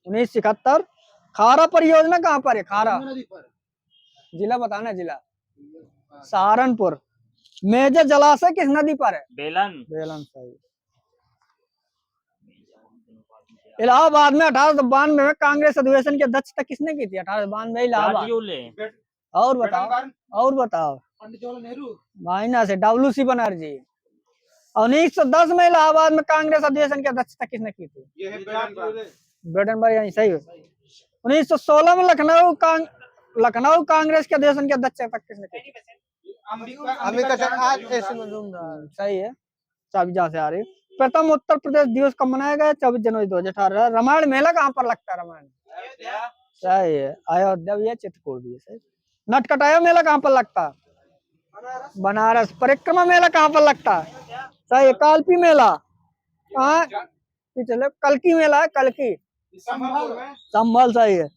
Speaker 1: 1971। खारा परियोजना कहाँ पर है? खारा जिला बताना, जिला सहारनपुर। मेजर जलाशय किस नदी पर है?
Speaker 3: बेलन।
Speaker 1: सही। इलाहाबाद में 1892 में कांग्रेस अधिवेशन की अध्यक्षता किसने की थी? 1892 इलाहाबाद। और बताओ
Speaker 4: पंडित जवाहरलाल नेहरू।
Speaker 1: माइनस है, WC बनर्जी। 1910 में इलाहाबाद में कांग्रेस अधिवेशन की अध्यक्षता किसने की थी? ब्रेडनबर्ग। सही है। 1916 में लखनऊ कांग्रेस के अधिवेशन की अध्यक्षता किसने की थी?
Speaker 2: आज ऐसे मजूमदार।
Speaker 1: सही है। चाबी जहाँ से आ रही है। प्रथम उत्तर प्रदेश दिवस कब मनाया गया? 24 जनवरी 2018। रामायण मेला कहाँ पर लगता है? रामायण सही है, अयोध्या भी है, चित्रकूट भी है। सही। नटखटाया मेला कहाँ पर लगता है? बनारस। परिक्रमा मेला कहाँ पर लगता है? सही है, कालपी मेला। कहाँ? चलो, कल्की मेला है, कल्की संभल। सही है।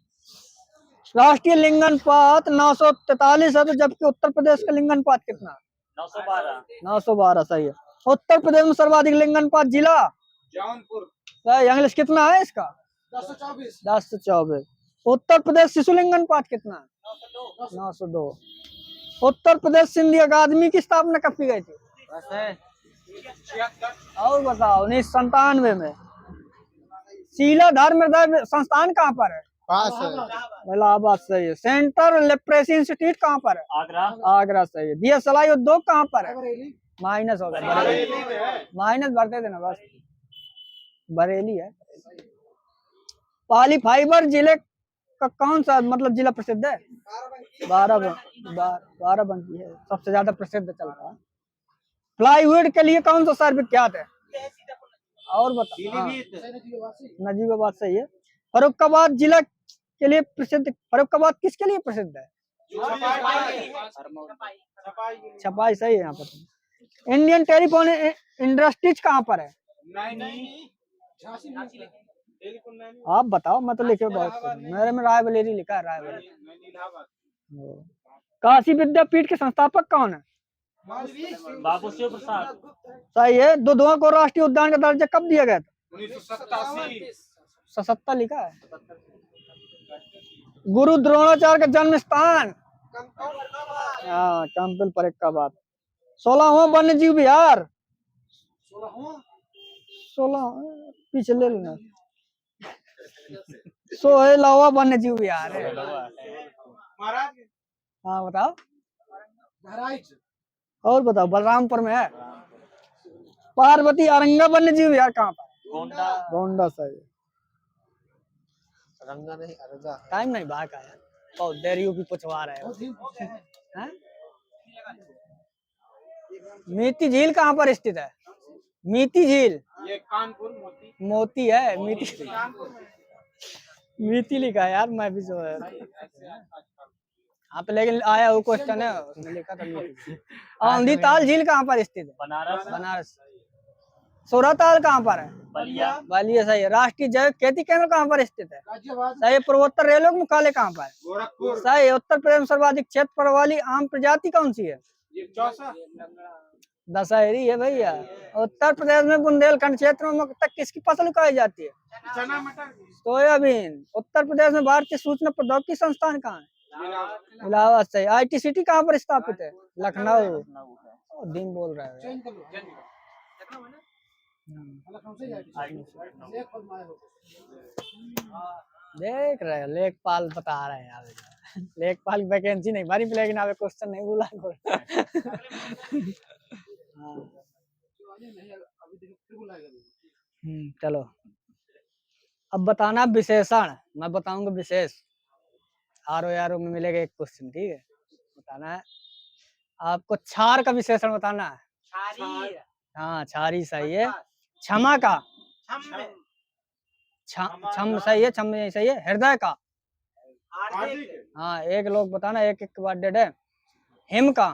Speaker 1: राष्ट्रीय लिंगानुपात 943 है, तो जबकि उत्तर प्रदेश का लिंगानुपात कितना? 912। सही है। उत्तर प्रदेश में सर्वाधिक लिंगानुपात जिला?
Speaker 5: जौनपुर।
Speaker 1: सही। इंग्लिश कितना है इसका? 1024। उत्तर प्रदेश शिशु लिंगानुपात कितना? 902। उत्तर प्रदेश सिंधी अकादमी की स्थापना कब की गई थी? और बताओ। 1997 में। शीला धर्म हृदय संस्थान कहाँ पर है?
Speaker 2: पास है।
Speaker 1: इलाहाबाद। सही है। सेंट्रल लेप्रेसी इंस्टीट्यूट कहाँ पर है? आगरा। सही है। दियासलाई उद्योग कहाँ पर है? माइनस होगा, माइनस भरते देना बस। बरेली है। पाली फाइबर जिले का कौन सा मतलब जिला प्रसिद्ध है? बाराबंकी है, सबसे ज्यादा प्रसिद्ध चल रहा है। प्लाईवुड के लिए कौन सा शहर विख्यात है? और बता। नजीबाबाद। सही है। फर्रुखाबाद जिला के लिए प्रसिद्ध, फर्रुखाबाद किसके लिए प्रसिद्ध है? छपाई। सही है। यहाँ पर इंडियन टेलीफोन इंडस्ट्रीज कहाँ पर है? आप बताओ, मैं तो लिखे बहुत मेरे में रायबरेली लिखा है, रायबरेली। काशी विद्यापीठ के संस्थापक कौन है?
Speaker 3: बाबू शिव प्रसाद।
Speaker 1: सही है। दुधवा को राष्ट्रीय उद्यान का दर्जा कब दिया गया था? 1987 लिखा है। गुरु द्रोणाचार्य का जन्म स्थान? हाँ, कैंपल फर्रुखाबाद। 16वां वन्य जीव विहार? 16 पीछे ले लेना। 16वां वन्य जीव विहार है। हाँ बताओ। और बताओ, बलरामपुर में है। पार्वती औरंगा वन्य जीव विहार कहाँ पर? गोंडा। सही है।
Speaker 2: रंगा नहीं, अरगा।
Speaker 1: टाइम नहीं भाग आया, बहुत देर यूं भी पूछवा रहे हो। हैं? मीठी झील कहाँ पर स्थित है? मीठी झील?
Speaker 5: ये कानपुर
Speaker 1: मोती है, मीठी। मीठी लिखा है यार, मैं भी जो है। हाँ तो लेकिन आया वो क्वेश्चन है, उसने लिखा था मीठी। औंधी ताल झील कहाँ पर स्थित है? बनारस। सूरताल कहाँ पर है?
Speaker 3: बलिया
Speaker 1: बलिया सही है। राष्ट्रीय जैविक खेती केंद्र कहाँ पर स्थित है?
Speaker 4: गाजियाबाद
Speaker 1: सही है। पूर्वोत्तर रेलवे के मुख्यालय कहाँ पर है?
Speaker 5: गोरखपुर।
Speaker 1: सही है। उत्तर प्रदेश में सर्वाधिक क्षेत्रफल वाली आम प्रजाति कौन सी है?
Speaker 5: ये चौसा।
Speaker 1: दशहरी है भैया। उत्तर प्रदेश में बुंदेलखंड क्षेत्र में मुख्यतः किसकी फसल उगाई जाती है?
Speaker 5: चना मटर।
Speaker 1: सोयाबीन। उत्तर प्रदेश में भारतीय सूचना प्रौद्योगिकी संस्थान कहाँ है? इलाहाबाद सही। IT सिटी कहाँ पर स्थापित है? लखनऊ। दिन बोल रहा है।
Speaker 4: चेंज कर लो लखनऊ से जाएगी एक फरमाए हो
Speaker 1: देख रहे हो लेखपाल बता रहे हैं यहाँ लेखपाल की वैकेंसी नहीं भरी लेकिन आप क्वेश्चन नहीं बोला
Speaker 4: नहीं अभी देखो फिर बुलाएगा
Speaker 1: चलो अब बताना विशेषण। मैं बताऊंगा विशेष। RO में मिलेगा एक क्वेश्चन। ठीक है बताना है आपको। क्षार का विशेषण बताना है। हाँ क्षारी सही है। क्षमा का क्षम सही है। क्षम सही है। हृदय का हाँ एक लोग बताना एक एक बार डेड है। हिम का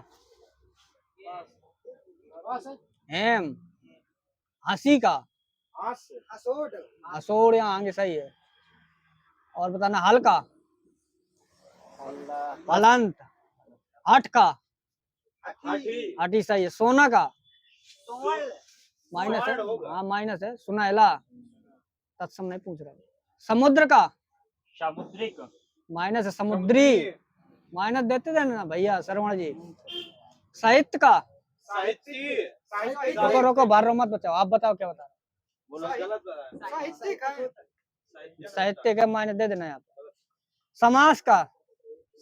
Speaker 1: हेम। हंसी का असोड़ या आगे सही है। और बताना हल का हलंत। हठ का हठी सही है। सोना का माइनस है। हाँ माइनस है। सुनहला तत्सम नहीं पूछ रहा। समुद्र का
Speaker 3: सामुद्रिक
Speaker 1: माइनस है। समुद्री माइनस देते थे ना भैया श्रवण जी। साहित्य का रोको रोको बाहर मत बचाओ। आप बताओ क्या बता साहित्य का माइनस दे देना यहाँ पर। समास का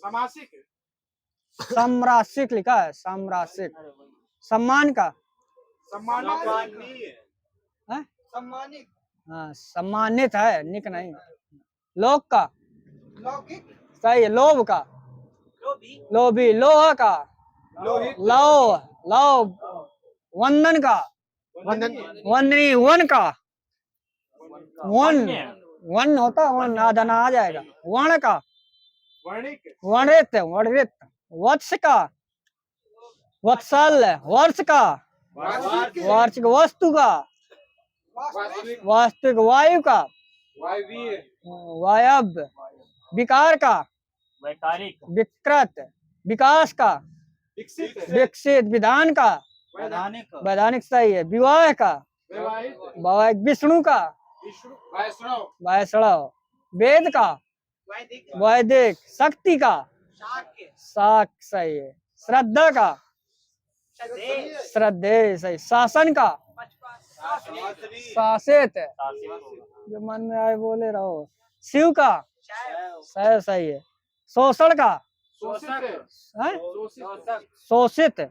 Speaker 5: समासिक।
Speaker 1: समरासिक लिखा है। समरासिक। सम्मान का
Speaker 5: सम्मानीय।
Speaker 1: हाँ सम्मानित है निक नहीं। लोक का
Speaker 2: लौकिक
Speaker 1: सही है। लोभ का लोभी। लोहा का
Speaker 5: लोहित।
Speaker 1: लौ लौ। वंदन का वंदनी। वन का वन वन होता वन आधा ना आ जाएगा। वर्ण का
Speaker 5: वर्णिक।
Speaker 1: वर्णित वर्णित। वत्स का वत्सल। वर्ष का वार्षिक। वस्तु का
Speaker 5: वास्तविक।
Speaker 1: वास्तविक। वायु का
Speaker 5: वायवीय।
Speaker 1: वायव्य। विकार का
Speaker 3: वैकारिक
Speaker 1: विकृत। विकास का
Speaker 5: विकसित।
Speaker 1: विकसित। विधान का
Speaker 5: वैधानिक।
Speaker 1: वैधानिक सही है। विवाह का
Speaker 5: वैवाहिक।
Speaker 1: वैवाहिक। विष्णु का
Speaker 5: विष्णु। वैष्णव।
Speaker 1: वैष्णव। वेद का वैदिक। शक्ति का शाक सही है। श्रद्धा का श्रद्धेय सही। शासन का शासित। जो मन में आए बोले रहो। शिव का सही सही है। शोषण का
Speaker 5: शोषक।
Speaker 1: हैं?
Speaker 5: शोषक।
Speaker 1: शोषित।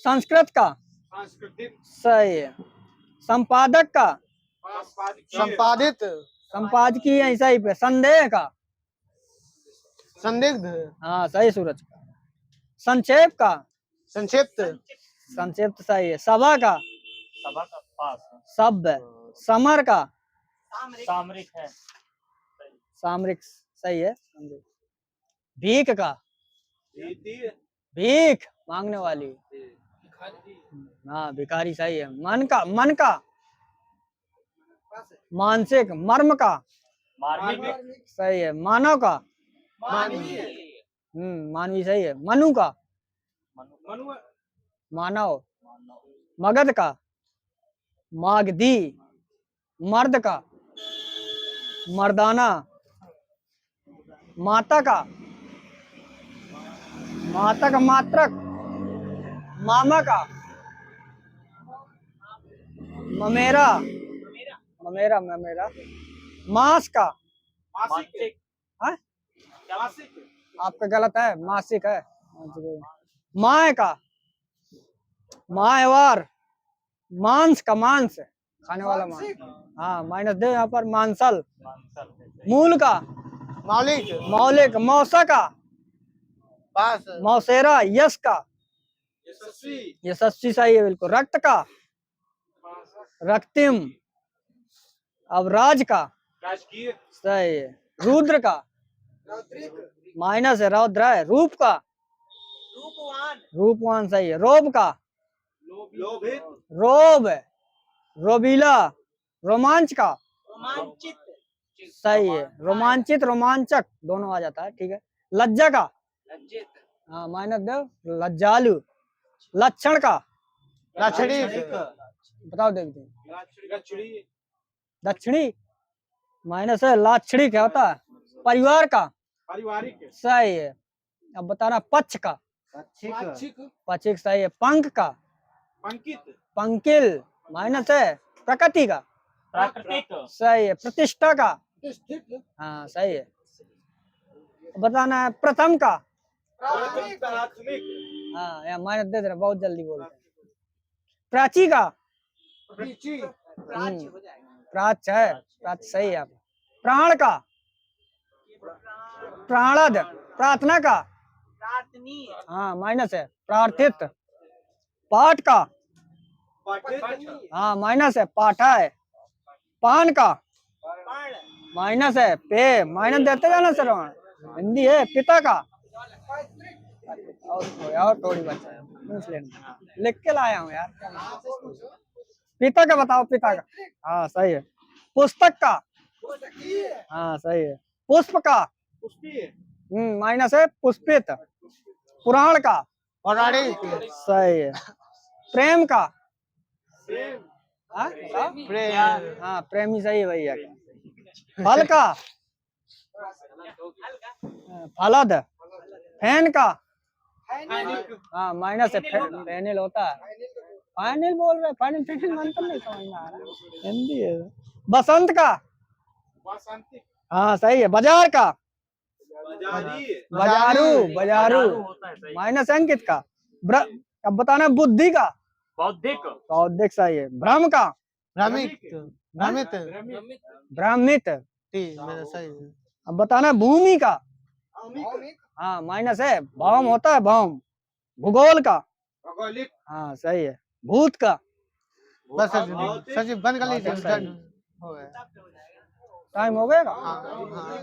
Speaker 1: संस्कृत का
Speaker 5: सांस्कृतिक।
Speaker 1: सही है। संपादक का
Speaker 2: संपादित
Speaker 1: संपादकीय ऐसा ही पे। संदेह का
Speaker 2: संदिग्ध
Speaker 1: हाँ सही। सूरज का संक्षेप का
Speaker 2: संक्षिप्त
Speaker 1: संक्षिप्त सही है। सभा का
Speaker 3: सभा का पास
Speaker 1: सभ्य। समर का
Speaker 3: सामरिक है
Speaker 1: सामरिक सही है। भीख का
Speaker 5: भीति।
Speaker 1: भीख मांगने वाली हाँ भिखारी सही है। मन का मानसिक। मर्म का
Speaker 3: मार्मिक
Speaker 1: सही है। मानव का मानवी सही है। मनु का
Speaker 5: मनु।
Speaker 1: मानव। मगध का मागधी। मर्द का मर्दाना। माता का मात्रक। मामा का ममेरा ममेरा। मास का
Speaker 5: मासिक।
Speaker 1: हाँ?
Speaker 5: मासिक।
Speaker 1: आपका गलत है। मासिक है। माय का मायवार। मांस का मांस खाने वाला मांस हाँ माइनस दे यहाँ पर। मांसल। मूल का
Speaker 2: मौलिक
Speaker 1: मौलिक। मौसा का
Speaker 2: पास
Speaker 1: मौसेरा। यश का
Speaker 5: यशस्वी।
Speaker 1: यशस्वी सही है बिल्कुल। रक्त का रक्तिम। अब राज का
Speaker 5: राजकीय।
Speaker 1: सही है। रुद्र का माइनस है। रौद्र है। रूप का रूपवान सही है। रोब का
Speaker 5: लोभित।
Speaker 1: रोब रोबीला, रोमांच का,
Speaker 3: रोमांचित,
Speaker 1: सही है। रोमांचित, रोमांचक दोनों आ जाता है, ठीक है। लज्जा का,
Speaker 3: लज्जित,
Speaker 1: हाँ माइनस दो। लज्जालु। लक्षण का,
Speaker 2: लाक्षणिक,
Speaker 1: बताओ देखते हैं।
Speaker 5: गचड़ी,
Speaker 1: दक्षिणी, माइनस है। लाक्षणिक क्या होता है? परिवार का,
Speaker 5: पारिवारिक,
Speaker 1: सही है। अब बताना पक्ष का,
Speaker 2: पाक्षिक,
Speaker 1: पक्षिक सही है। पंख का,
Speaker 5: पंकित,
Speaker 1: पंकिल, माइनस है। प्रकृति का,
Speaker 3: प्राकृतिक,
Speaker 1: सही है। प्रतिष्ठा का,
Speaker 2: प्रतिष्ठित,
Speaker 1: हाँ सही है। बताना है प्रथम का,
Speaker 5: प्राथमिक,
Speaker 1: हाँ यहाँ माइनस दे दे रहे, बहुत जल्दी बोलते हैं। प्राची का,
Speaker 2: प्राची,
Speaker 1: प्राच है, प्राच सही है। आप प्राण का, प्राणद, प्रार्थना का,
Speaker 3: प्रार्थनीय,
Speaker 1: हाँ माइनस है। प्रार्थित। पाठ का,
Speaker 5: पाठित,
Speaker 1: हाँ माइनस है। पाठा है। पान का,
Speaker 3: पण,
Speaker 1: माइनस है। पे, माइनस देते जाना सर, हिंदी है। पिता का, और थोड़ी बचा है, पूछ लेना, लिख के लाया हूँ यार। पिता का बताओ, पिता का, हाँ सही है। पुस्तक का, हाँ सही है। पुष्प का,
Speaker 5: पुष्पी,
Speaker 1: माइनस है। पुष्पित। पुराण का,
Speaker 2: पौराणिक,
Speaker 1: सही है। प्रेम का,
Speaker 5: प्रेम,
Speaker 1: हाँ बताओ।
Speaker 2: प्रेम,
Speaker 1: हाँ प्रेमी सही है भैया। फल का, फलद। फैन का, हाँ माइनस है। फैनिल होता है। फाइनल बोल रहे, फाइनल फाइनल मंत्र नहीं समझ में आ रहा, हिंदी है। बसंत का,
Speaker 5: वासंतिक,
Speaker 1: हाँ सही है। बाजार का,
Speaker 5: बाजारी,
Speaker 1: बाजारू, बाजारू,
Speaker 3: होता है सही।
Speaker 1: माइनस अंकित का। अब बताना बुद्धि का,
Speaker 3: बौद्धिक,
Speaker 1: बौद्धिक सही है। भ्रम का,
Speaker 2: भ्रमित, भ्रमित,
Speaker 1: भ्रमित।
Speaker 2: ठीक, मेरा सही है।
Speaker 1: अब बताना भूमि का, हाँ माइनस है। भौम होता है, भौम। भूगोल का,
Speaker 5: भौगोलिक,
Speaker 1: हाँ सही है। भूत का,
Speaker 2: बस सचिव बंद कर लीजिए।
Speaker 1: सही।
Speaker 2: हो गया।
Speaker 1: टाइम हो गया।
Speaker 2: हाँ, हाँ।